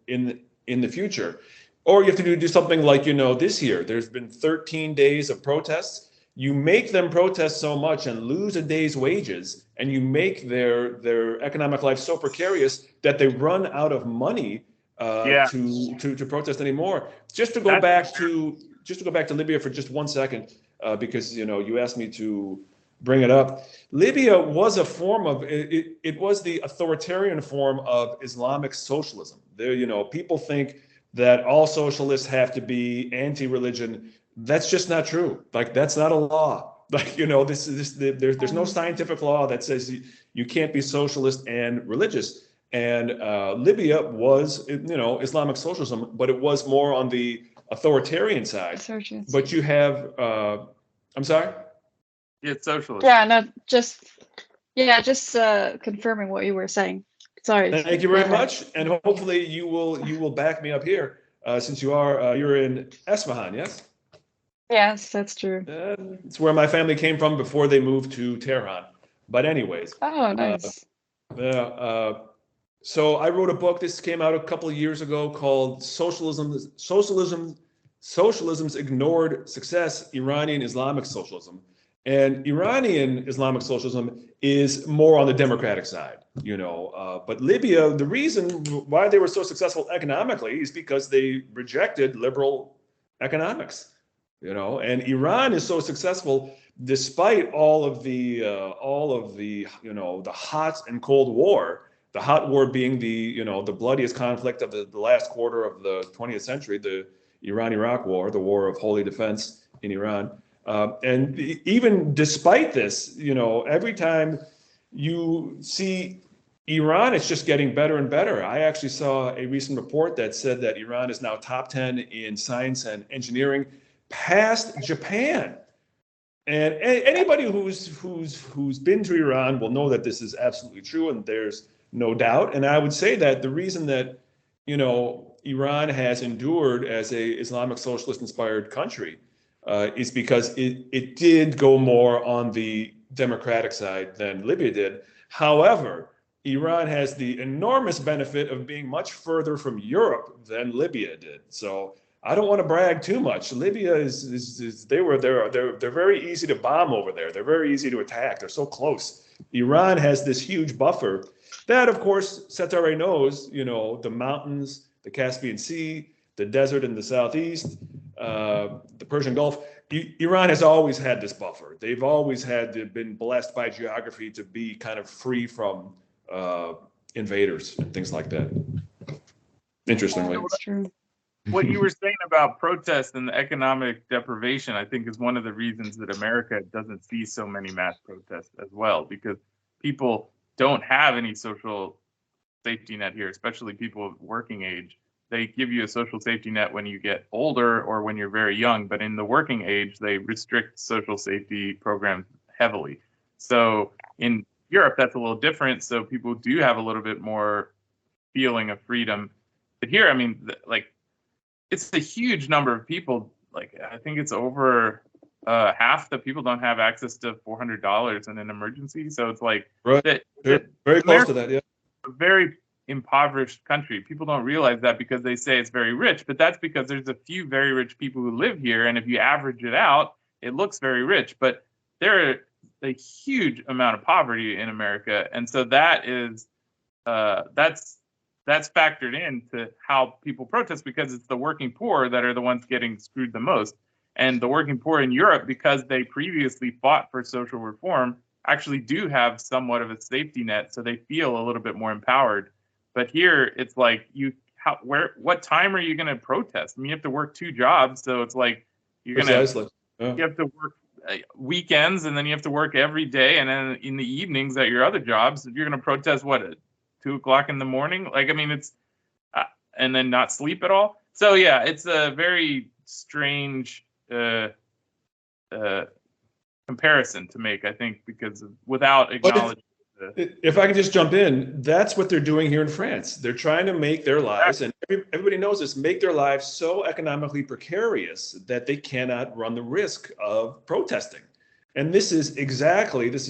in the future, or you have to do something like this year. There's been 13 days of protests. You make them protest so much and lose a day's wages, and you make their economic life so precarious that they run out of money to protest anymore. Just to go back to Libya for just 1 second, because you asked me to bring it up. Libya was a form of it was the authoritarian form of Islamic socialism. There, people think that all socialists have to be anti-religion. That's just not true. Like, that's not a law. Like, there's no scientific law that says you can't be socialist and religious. And Libya was, Islamic socialism, but it was more on the authoritarian side. But you have, I'm sorry?
It's socialism.
Yeah, no, just confirming what you were saying. Sorry.
Thank you very much, and hopefully you will back me up here, since you're in Esfahan, yes?
Yes, that's true.
It's where my family came from before they moved to Tehran. But anyways.
Oh, nice.
So I wrote a book. This came out a couple of years ago called Socialism's Ignored Success: Iranian Islamic Socialism. And Iranian Islamic socialism is more on the democratic side, but Libya, the reason why they were so successful economically is because they rejected liberal economics, and Iran is so successful despite all of the the hot and cold war the hot war being the bloodiest conflict of the last quarter of the 20th century, the Iran-Iraq war, the war of holy defense in Iran. And even despite this, every time you see Iran, it's just getting better and better. I actually saw a recent report that said that Iran is now top 10 in science and engineering, past Japan. And anybody who's been to Iran will know that this is absolutely true, and there's no doubt. And I would say that the reason that Iran has endured as a Islamic socialist inspired country is because it did go more on the democratic side than Libya did. However, Iran has the enormous benefit of being much further from Europe than Libya did. So I don't want to brag too much. Libya they're very easy to bomb over there. They're very easy to attack. They're so close. Iran has this huge buffer that, of course, Satare knows, the mountains, the Caspian Sea, the desert in the southeast, the Persian Gulf. Iran has always had this buffer. They've always been blessed by geography to be kind of free from invaders and things like that. Interestingly.
That's true.
What you were saying about protests and the economic deprivation, I think, is one of the reasons that America doesn't see so many mass protests as well, because people don't have any social safety net here, especially people of working age. They give you a social safety net when you get older or when you're very young, but in the working age, they restrict social safety programs heavily. So in Europe, that's a little different. So people do have a little bit more feeling of freedom. But here, I mean, it's a huge number of people. Like, I think it's over half the people don't have access to $400 in an emergency. So it's like,
right. Very close to that, yeah.
A very impoverished country. People don't realize that because they say it's very rich, but that's because there's a few very rich people who live here. And if you average it out, it looks very rich. But there are a huge amount of poverty in America, and so that is that's factored into how people protest, because it's the working poor that are the ones getting screwed the most. And the working poor in Europe, because they previously fought for social reform, actually do have somewhat of a safety net, so they feel a little bit more empowered. But here, it's like what time are you going to protest? I mean, you have to work 2 jobs, so it's like you have to work weekends, and then you have to work every day, and then in the evenings at your other jobs, you're going to protest at 2 o'clock in the morning. Like, I mean, it's and then not sleep at all. So yeah, it's a very strange comparison to make, I think, because without acknowledging.
If I can just jump in, that's what they're doing here in France. They're trying to make their lives, and everybody knows this, make their lives so economically precarious that they cannot run the risk of protesting. And this is,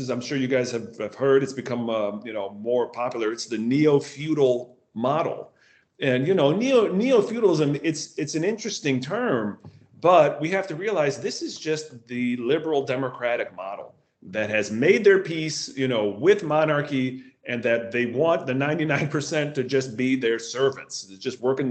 I'm sure you guys have heard, it's become more popular. It's the neo-feudal model. And neo-feudalism, it's an interesting term, but we have to realize this is just the liberal democratic model that has made their peace, with monarchy, and that they want the 99% to just be their servants. It's just working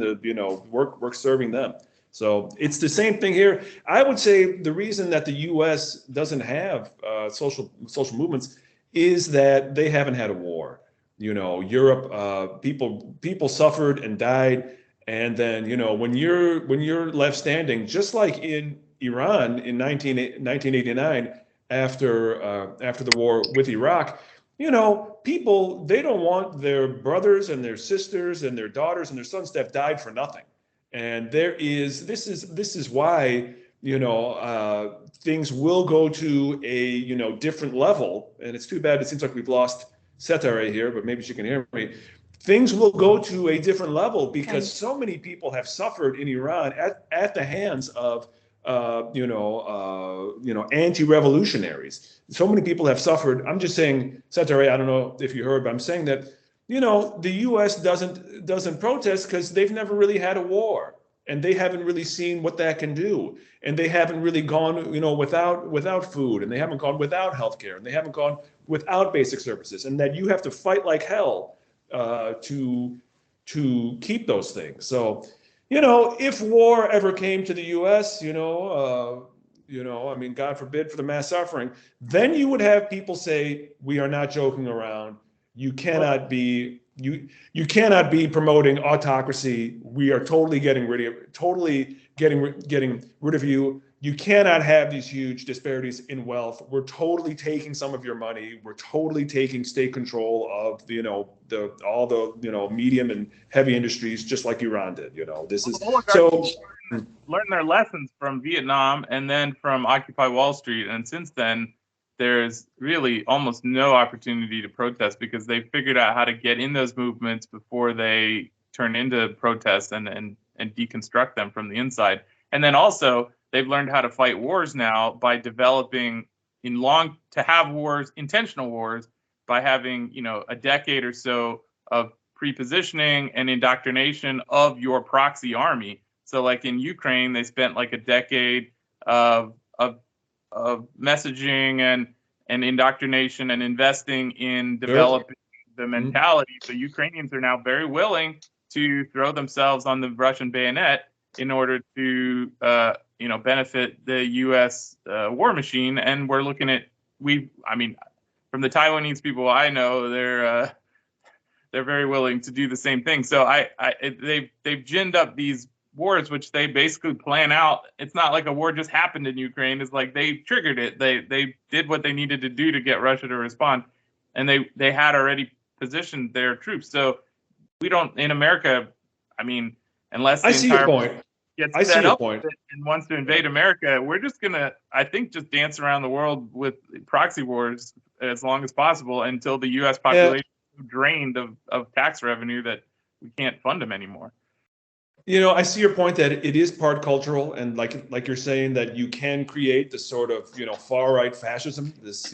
work serving them. So it's the same thing here. I would say the reason that the U.S. doesn't have social movements is that they haven't had a war. Europe, people suffered and died, and then when you're left standing, just like in Iran in 1989. After the war with Iraq, people, they don't want their brothers and their sisters and their daughters and their sons to have died for nothing. And this is why things will go to a different level. And it's too bad it seems like we've lost Setare here, but maybe she can hear me. Things will go to a different level because so many people have suffered in Iran at the hands of anti-revolutionaries. So many people have suffered. I'm just saying, Satare, I don't know if you heard, but I'm saying that, the U.S. doesn't protest because they've never really had a war, and they haven't really seen what that can do, and they haven't really gone, without food, and they haven't gone without healthcare, and they haven't gone without basic services, and that you have to fight like hell to keep those things. So. If war ever came to the U.S., God forbid for the mass suffering, then you would have people say, we are not joking around. You cannot be you cannot be promoting autocracy. We are totally getting rid of you. You cannot have these huge disparities in wealth. We're totally taking some of your money. We're totally taking state control of all the medium and heavy industries, just like Iran did. This is so.
Learn their lessons from Vietnam and then from Occupy Wall Street, and since then, there's really almost no opportunity to protest because they figured out how to get in those movements before they turn into protests and deconstruct them from the inside. And then also, they've learned how to fight wars now by developing intentional wars, by having, a decade or so of pre-positioning and indoctrination of your proxy army. So like in Ukraine, they spent like a decade of messaging and indoctrination and investing in developing the mentality. So Ukrainians are now very willing to throw themselves on the Russian bayonet in order to benefit the U.S. War machine. And we're looking at from the Taiwanese people I know, they're very willing to do the same thing. So they've ginned up these wars, which they basically plan out. It's not like a war just happened in Ukraine. It's like they triggered it. They did what they needed to do to get Russia to respond, and they had already positioned their troops. So we don't in America. Unless the entire point gets set up and wants to invade America, we're just gonna, I think, just dance around the world with proxy wars as long as possible until the U.S. population is drained of tax revenue that we can't fund them anymore.
I see your point that it is part cultural, and like you're saying that you can create this sort of far right fascism, this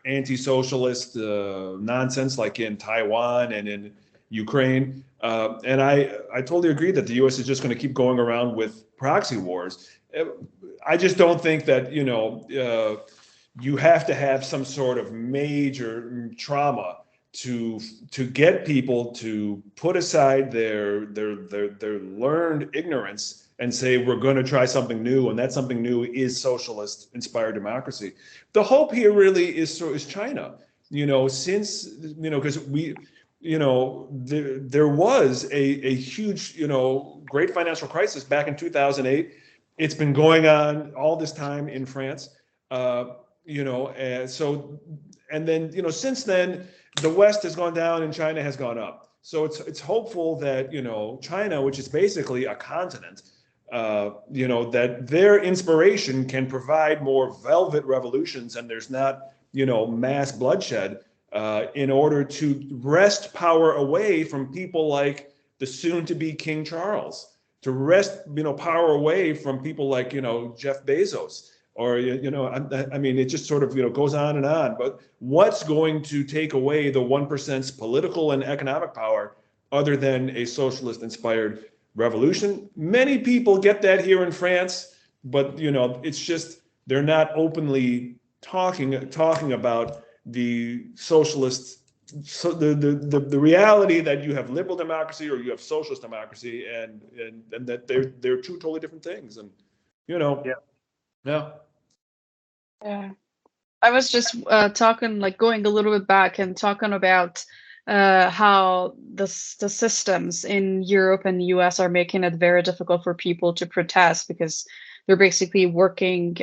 anti-socialist nonsense like in Taiwan and in Ukraine, and I totally agree that the U.S. is just going to keep going around with proxy wars. I just don't think that you have to have some sort of major trauma to get people to put aside their learned ignorance and say we're going to try something new, and that something new is socialist inspired democracy. The hope here really is China. Since because there was a huge great financial crisis back in 2008. It's been going on all this time in France. And then since then, the West has gone down and China has gone up. So it's hopeful that China, which is basically a continent, that their inspiration can provide more velvet revolutions, and there's not mass bloodshed in order to wrest power away from people like the soon-to-be King Charles, to wrest power away from people like Jeff Bezos. Or, it just sort of, goes on and on. But what's going to take away the 1%'s political and economic power other than a socialist-inspired revolution? Many people get that here in France, but, it's just they're not openly talking about the socialist, so the reality that you have liberal democracy or you have socialist democracy, and that they're two totally different things. And,
Yeah. I was just going a little bit back and talking about how the systems in Europe and the US are making it very difficult for people to protest because they're basically working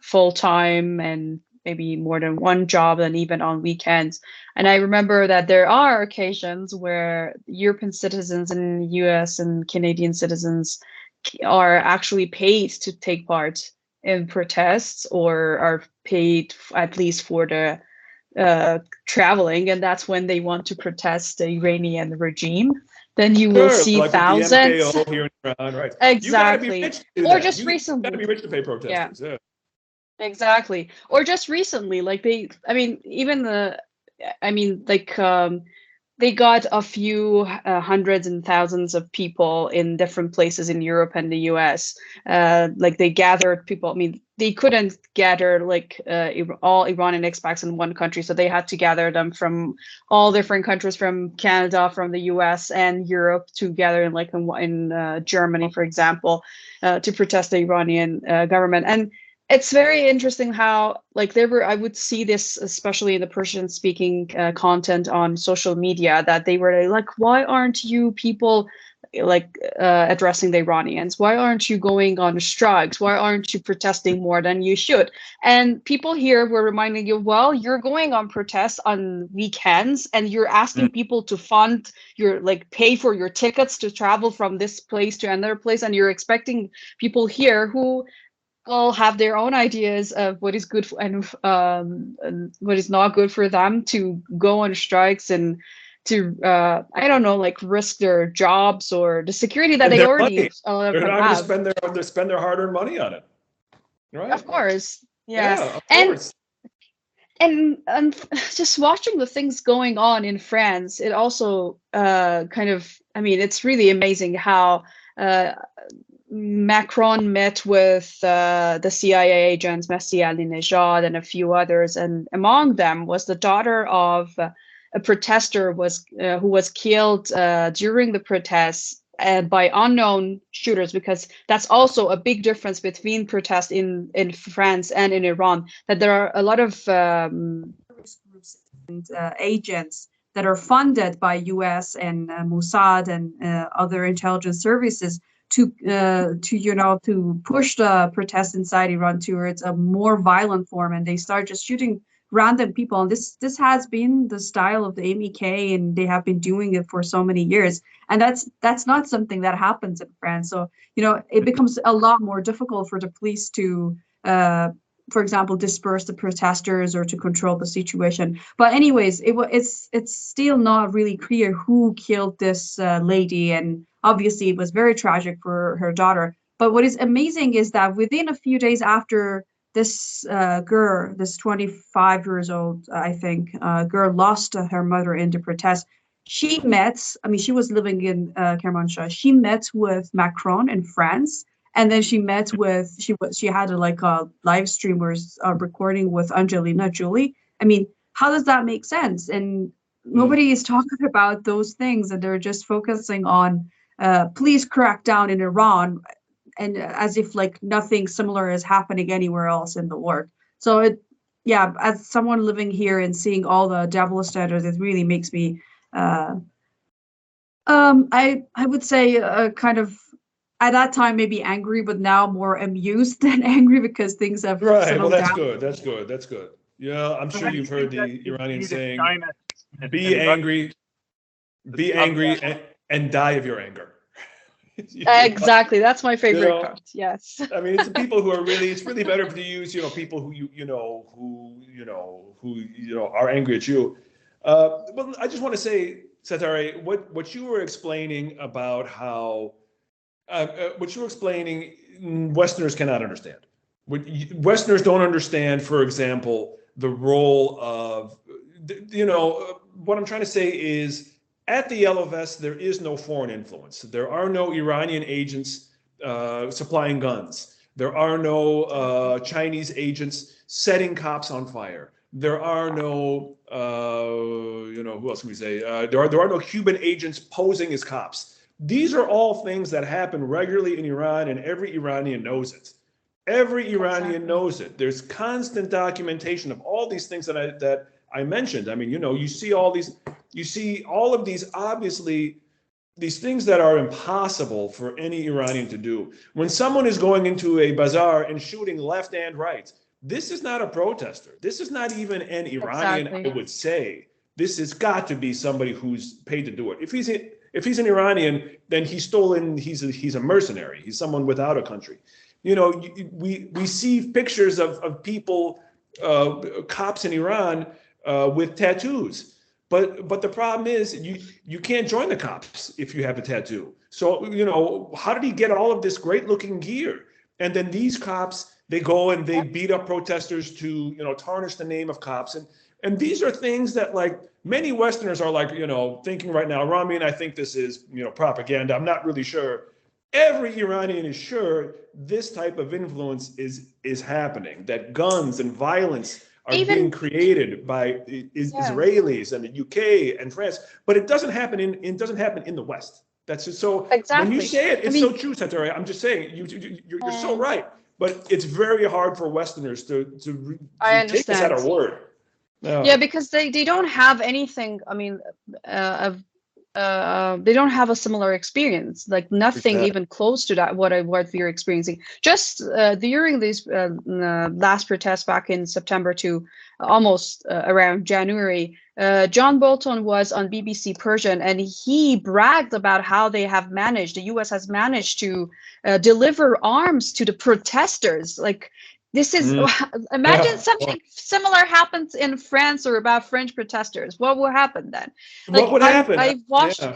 full time and maybe more than one job and even on weekends. And I remember that there are occasions where European citizens and US and Canadian citizens are actually paid to take part in protests, or are paid at least for the traveling, and that's when they want to protest the Iranian regime. Then you will see
like
thousands.
The MKO here in Iran, right?
Exactly.
Or
just recently.
You gotta be rich to pay protesters. Yeah.
Exactly. Or just recently, they got a few hundreds and thousands of people in different places in Europe and the US. They gathered people. They couldn't gather all Iranian expats in one country, so they had to gather them from all different countries, from Canada, from the US, and Europe together in Germany, for example, to protest the Iranian government. it's very interesting how like I would see this especially in the Persian speaking content on social media, that they were like, why aren't you people like addressing the Iranians? Why aren't you going on strikes? Why aren't you protesting more than you should? And people here were reminding you, well, you're going on protests on weekends and you're asking people to fund your, like, pay for your tickets to travel from this place to another place, and you're expecting people here who all have their own ideas of what is good for, and what is not good for them, to go on strikes and to I don't know, like risk their jobs or the security that
And
they
their
already
money.
a lot of
They're
them
not going to
have.
spend their hard-earned money on it, right?
Of course, yeah,
Yeah, of
and
course.
and just watching the things going on in France, it also kind of, I mean, it's really amazing how Macron met with the CIA agents, Messi Ali-Nejad, and a few others, and among them was the daughter of a protester who was killed during the protests by unknown shooters, because that's also a big difference between protests in France and in Iran, that there are a lot of groups and agents that are funded by US and Mossad and other intelligence services to push the protests inside Iran towards a more violent form, and they start just shooting random people. And this has been the style of the MEK, and they have been doing it for so many years. And that's not something that happens in France. So it becomes a lot more difficult for the police to, for example, disperse the protesters or to control the situation. But anyways, it's still not really clear who killed this lady, and obviously it was very tragic for her daughter. But what is amazing is that within a few days after this girl, this 25 years old, I think, girl lost her mother in the protest, she was living in Kermanshah. She met with Macron in France, and then she met with, she had a live stream or recording with Angelina Jolie. I mean, how does that make sense? And nobody is talking about those things, and they're just focusing on police crackdown in Iran, and as if like nothing similar is happening anywhere else in the world. So as someone living here and seeing all the double standards, it really makes me I would say kind of at that time maybe angry, but now more amused than angry, because things have
Right. Well,
settled
that's
down.
good. That's good. That's good. Yeah, I'm sure you've heard the Iranian saying,
China
be
and
angry, and die of your anger.
Exactly. That's my
You
favorite
know,
quote. Yes.
I mean, it's the people who are really, it's really better to use, people who who are angry at you. Well, I just want to say, Satare, what you were explaining about how, what you were explaining, Westerners cannot understand. Westerners don't understand, for example, the role of, what I'm trying to say is, at the Yellow Vest, there is no foreign influence. There are no Iranian agents supplying guns. There are no Chinese agents setting cops on fire. There are no, who else can we say? There are no Cuban agents posing as cops. These are all things that happen regularly in Iran, and every Iranian knows it. Every Iranian knows it. There's constant documentation of all these things that I mentioned. I mean, you see all of these, obviously, these things that are impossible for any Iranian to do. When someone is going into a bazaar and shooting left and right, this is not a protester. This is not even an Iranian,
Exactly.
I would say. This has got to be somebody who's paid to do it. If he's an Iranian, then he's a mercenary. He's someone without a country. We see pictures of people, cops in Iran, with tattoos. But the problem is you can't join the cops if you have a tattoo. So, how did he get all of this great looking gear? And then these cops, they go and they beat up protesters to, tarnish the name of cops. And these are things that, like, many Westerners are like, thinking right now, Ramin, I think this is, propaganda. I'm not really sure. Every Iranian is sure this type of influence is happening, that guns and violence are being created by Israelis and the UK and France, but it doesn't happen in the West. That's just so.
Exactly.
When you say it, it's so true, Satare. I'm just saying, you're so right. but it's very hard for Westerners to take us at our word. No.
Yeah, because they don't have anything. I mean, they don't have a similar experience, like nothing even close to that what we're experiencing. Just during these last protests back in September to almost around January, John Bolton was on BBC Persian, and he bragged about how the U.S. has managed to deliver arms to the protesters. Like, this is imagine something similar happens in France or about French protesters. What will happen then? Like,
what would happen?
I watched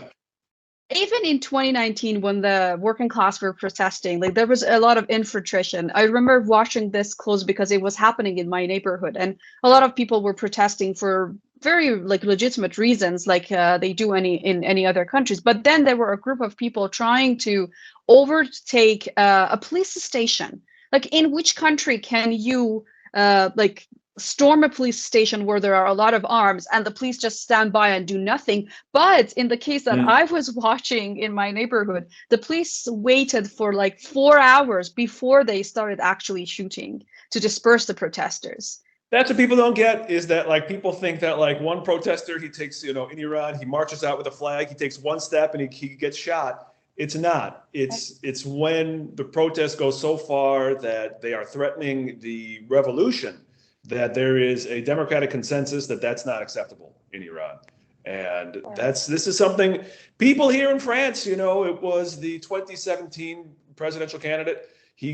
even in 2019 when the working class were protesting, like there was a lot of infiltration. I remember watching this close because it was happening in my neighborhood, and a lot of people were protesting for very like legitimate reasons, like they do in any other countries. But then there were a group of people trying to overtake a police station. Like, in which country can you like storm a police station where there are a lot of arms and the police just stand by and do nothing? But in the case that I was watching in my neighborhood, the police waited for like 4 hours before they started actually shooting to disperse the protesters.
That's what people don't get, is that like people think that like one protester, he takes, in Iran, he marches out with a flag, he takes one step and he gets shot. It's not. It's when the protests go so far that they are threatening the revolution, that there is a democratic consensus that that's not acceptable in Iran. And this is something people here in France, it was the 2017 presidential candidate. He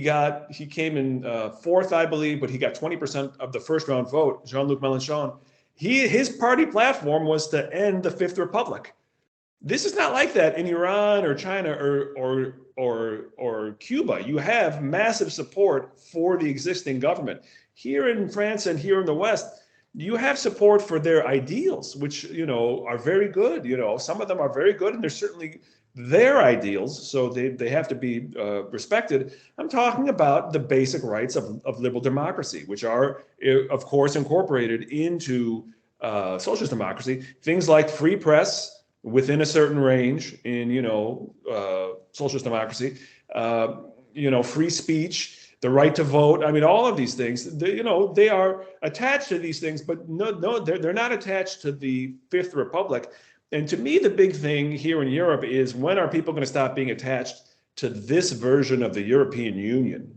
came in fourth, I believe, but he got 20% of the first round vote, Jean-Luc Mélenchon. His party platform was to end the Fifth Republic. This is not like that in Iran or China or Cuba. You have massive support for the existing government. Here in France and here in the West, you have support for their ideals, which are very good. Some of them are very good, and they're certainly their ideals, so they have to be respected. I'm talking about the basic rights of liberal democracy, which are, of course, incorporated into socialist democracy. Things like free press within a certain range in, socialist democracy, free speech, the right to vote. I mean, all of these things, they are attached to these things, but no, they're not attached to the Fifth Republic. And to me, the big thing here in Europe is, when are people going to stop being attached to this version of the European Union?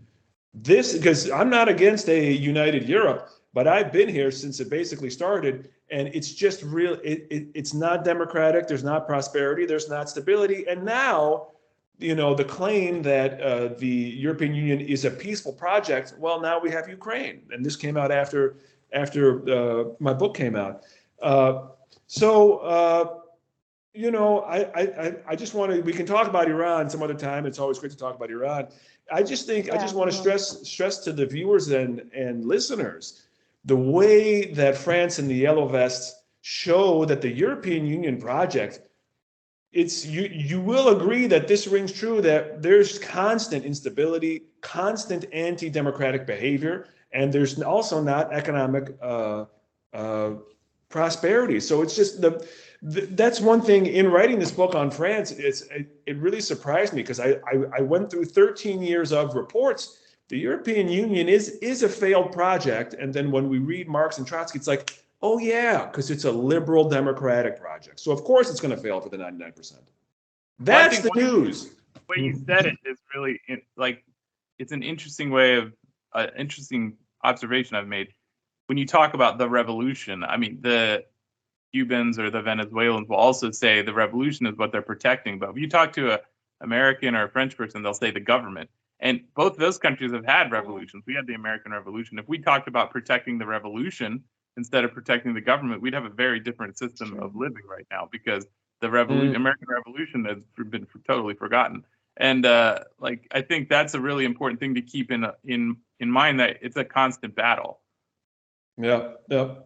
Because I'm not against a united Europe, but I've been here since it basically started, and it's just real. It's not democratic. There's not prosperity. There's not stability. And now, the claim that the European Union is a peaceful project. Well, now we have Ukraine, and this came out after my book came out. I just want to. We can talk about Iran some other time. It's always great to talk about Iran. I just want to stress to the viewers and listeners the way that France and the Yellow Vests show that the European Union project, you will agree that this rings true, that there's constant instability, constant anti-democratic behavior, and there's also not economic prosperity. So it's just that's one thing in writing this book on France. It really surprised me, because I went through 13 years of reports. The European Union is a failed project, and then when we read Marx and Trotsky, it's like, oh yeah, because it's a liberal democratic project. So of course it's going to fail for the 99%. That's the news.
The way you said it is really it's an interesting way of interesting observation I've made. When you talk about the revolution, I mean, the Cubans or the Venezuelans will also say the revolution is what they're protecting. But if you talk to an American or a French person, they'll say the government. And both of those countries have had revolutions. We had the American Revolution. If we talked about protecting the revolution instead of protecting the government, we'd have a very different system of living right now, because the American Revolution has been totally forgotten. And I think that's a really important thing to keep in mind, that it's a constant battle.
Yeah,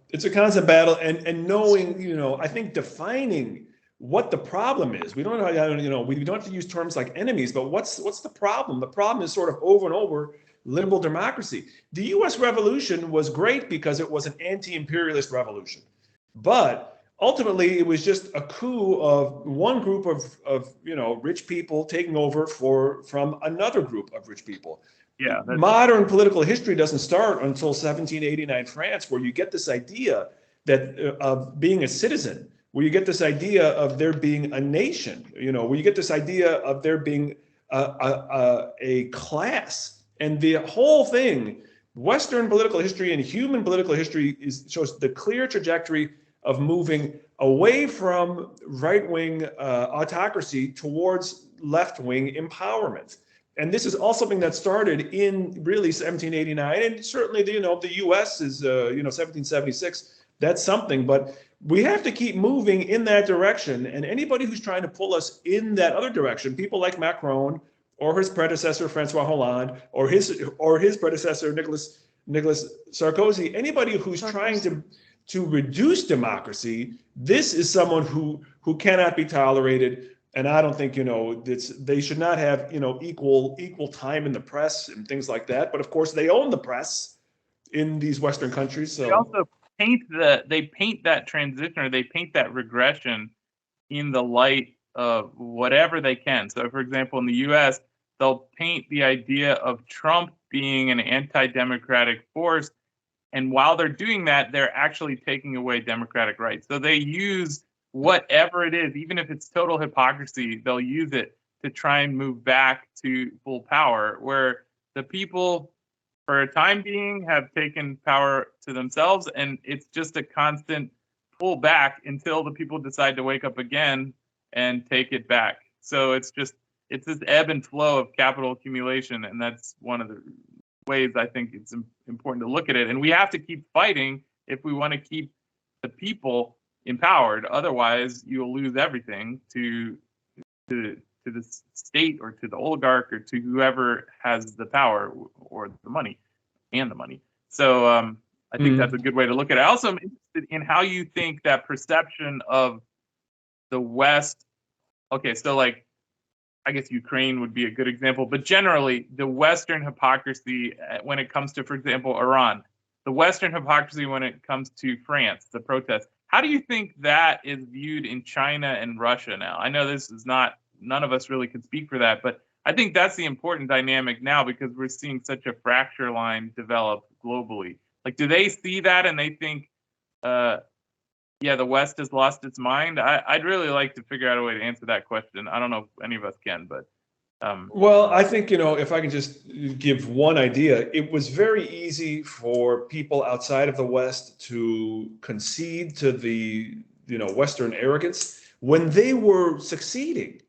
it's a constant battle, and knowing, I think defining what the problem is. We don't know, we don't have to use terms like enemies, but what's the problem? The problem is sort of over and over liberal democracy. The U.S. Revolution was great because it was an anti-imperialist revolution, but ultimately, it was just a coup of one group of rich people taking over from another group of rich people.
Yeah,
Modern political history doesn't start until 1789 France, where you get this idea that of being a citizen, where you get this idea of there being a nation, where you get this idea of there being a class, and the whole thing. Western political history and human political history shows the clear trajectory of moving away from right-wing autocracy towards left-wing empowerment. And this is all something that started in really 1789, and certainly the U.S. is 1776. That's something, but we have to keep moving in that direction. And anybody who's trying to pull us in that other direction, people like Macron or his predecessor Francois Hollande or his predecessor Nicolas Sarkozy, anybody who's trying to reduce democracy, this is someone who cannot be tolerated. And I don't think they should not have equal time in the press and things like that. But of course, they own the press in these Western countries. So
they also paint that transition, or they paint that regression in the light of whatever they can. So, for example, in the U.S., they'll paint the idea of Trump being an anti-democratic force, and while they're doing that, they're actually taking away democratic rights. So they use whatever it is, even if it's total hypocrisy, they'll use it to try and move back to full power, where the people, for a time being, have taken power to themselves, and it's just a constant pull back until the people decide to wake up again and take it back. So it's this ebb and flow of capital accumulation, and that's one of the ways I think it's important to look at it. And we have to keep fighting if we want to keep the people empowered. Otherwise, you'll lose everything to the state or to the oligarch or to whoever has the power or the money. So I think that's a good way to look at it. I also am interested in how you think that perception of the West. Okay, so like, I guess Ukraine would be a good example, but generally the Western hypocrisy when it comes to, for example, Iran, the Western hypocrisy when it comes to France, the protests. How do you think that is viewed in China and Russia now? I know this is none of us really could speak for that, but I think that's the important dynamic now because we're seeing such a fracture line develop globally. Like, do they see that and they think, the West has lost its mind? I'd really like to figure out a way to answer that question. I don't know if any of us can, but.
Well, I think, if I can just give one idea, it was very easy for people outside of the West to concede to the, Western arrogance when they were succeeding.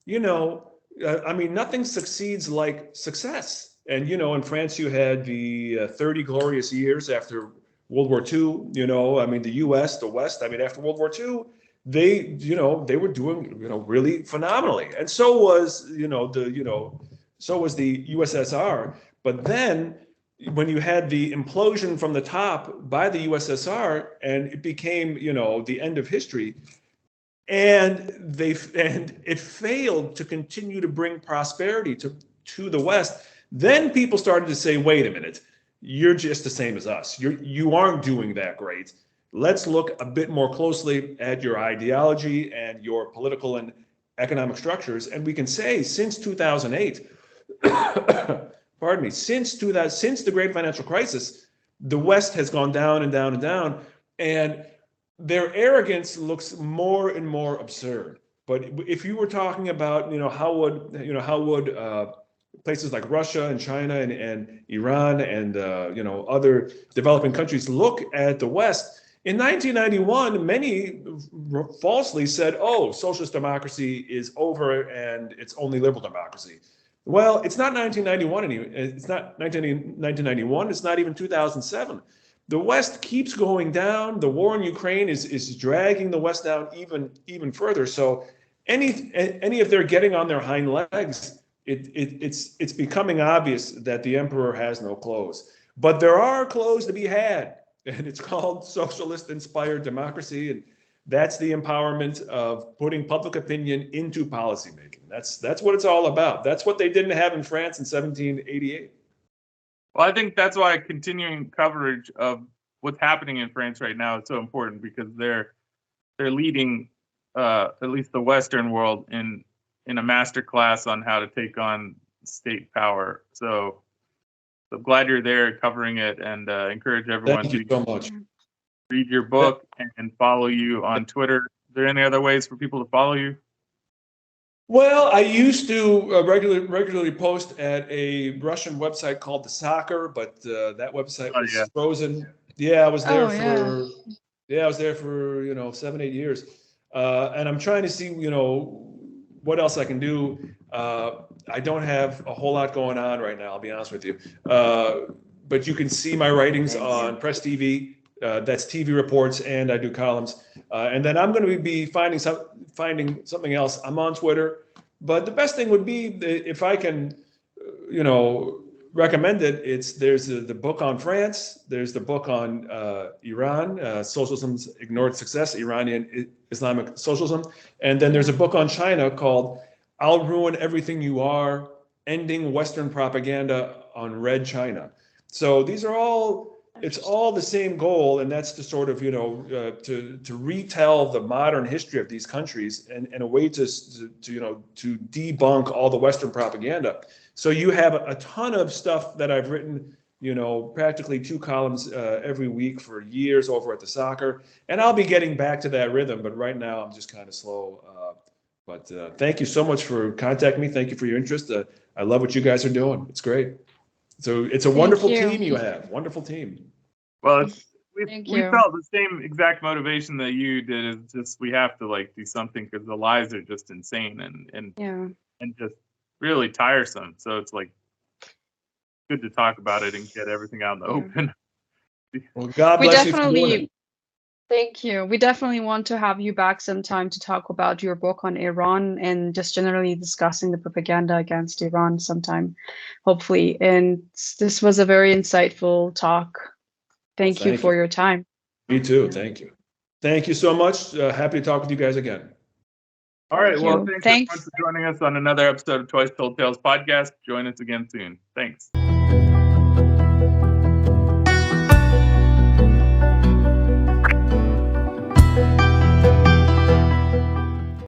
Nothing succeeds like success. And, in France, you had the 30 glorious years after World War II, the US, the West, after World War II, they were doing, really phenomenally. And so was, the USSR. But then when you had the implosion from the top by the USSR and it became, the end of history, and it failed to continue to bring prosperity to the West, then people started to say, wait a minute, you're just the same as us. You aren't doing that great. Let's look a bit more closely at your ideology and your political and economic structures. And we can say since 2008, since the great financial crisis, the West has gone down and down and down, and their arrogance looks more and more absurd. But if you were talking about, how would places like Russia and China and Iran and other developing countries look at the West? In 1991, many falsely said, "Oh, socialist democracy is over and it's only liberal democracy." Well, it's not 1991 anymore. It's not 1991. It's not even 2007. The West keeps going down. The war in Ukraine is dragging the West down even further. So any if they're getting on their hind legs, it's becoming obvious that the emperor has no clothes. But there are clothes to be had, and it's called socialist-inspired democracy, and that's the empowerment of putting public opinion into policymaking. That's what it's all about. That's what they didn't have in France in 1788.
Well, I think that's why continuing coverage of what's happening in France right now is so important, because they're they're leading at least the Western world in a master class on how to take on state power. So I'm glad you're there covering it, and encourage everyone
Thank you
to
so much.
read your book and follow you on Twitter. Are there any other ways for people to follow you?
Well, I used to regularly post at a Russian website called The Soccer, but that website was frozen. Yeah, I was there I was there for 7-8 years, and I'm trying to see what else I can do. I don't have a whole lot going on right now, I'll be honest with you. But you can see my writings on Press TV. That's TV reports, and I do columns. And then I'm going to be finding something else. I'm on Twitter, but the best thing would be if I can, recommend it. There's the book on France. There's the book on Iran, Socialism's Ignored Success, Iranian Islamic Socialism. And then there's a book on China called I'll Ruin Everything You Are, Ending Western Propaganda on Red China. So these are all, it's all the same goal, and that's to sort of, to retell the modern history of these countries and a way to debunk all the Western propaganda. So you have a ton of stuff that I've written, practically 2 columns every week for years over at The Soccer, and I'll be getting back to that rhythm, but right now I'm just kind of slow. But thank you so much for contacting me. Thank you for your interest. I love what you guys are doing. It's great. So it's a wonderful team you have. Wonderful team.
Well, we felt the same exact motivation that you did. Is just we have to do something because the lies are just insane and just really tiresome. So it's good to talk about it and get everything out in the open.
Well, God bless you for doing it.
Thank you. We definitely want to have you back sometime to talk about your book on Iran and just generally discussing the propaganda against Iran sometime, hopefully. And this was a very insightful talk. Thank you for your time.
Me too. Thank you. Thank you so much. Happy to talk with you guys again.
All right. Well, thanks everyone for joining us on another episode of Twice Told Tales podcast. Join us again soon. Thanks.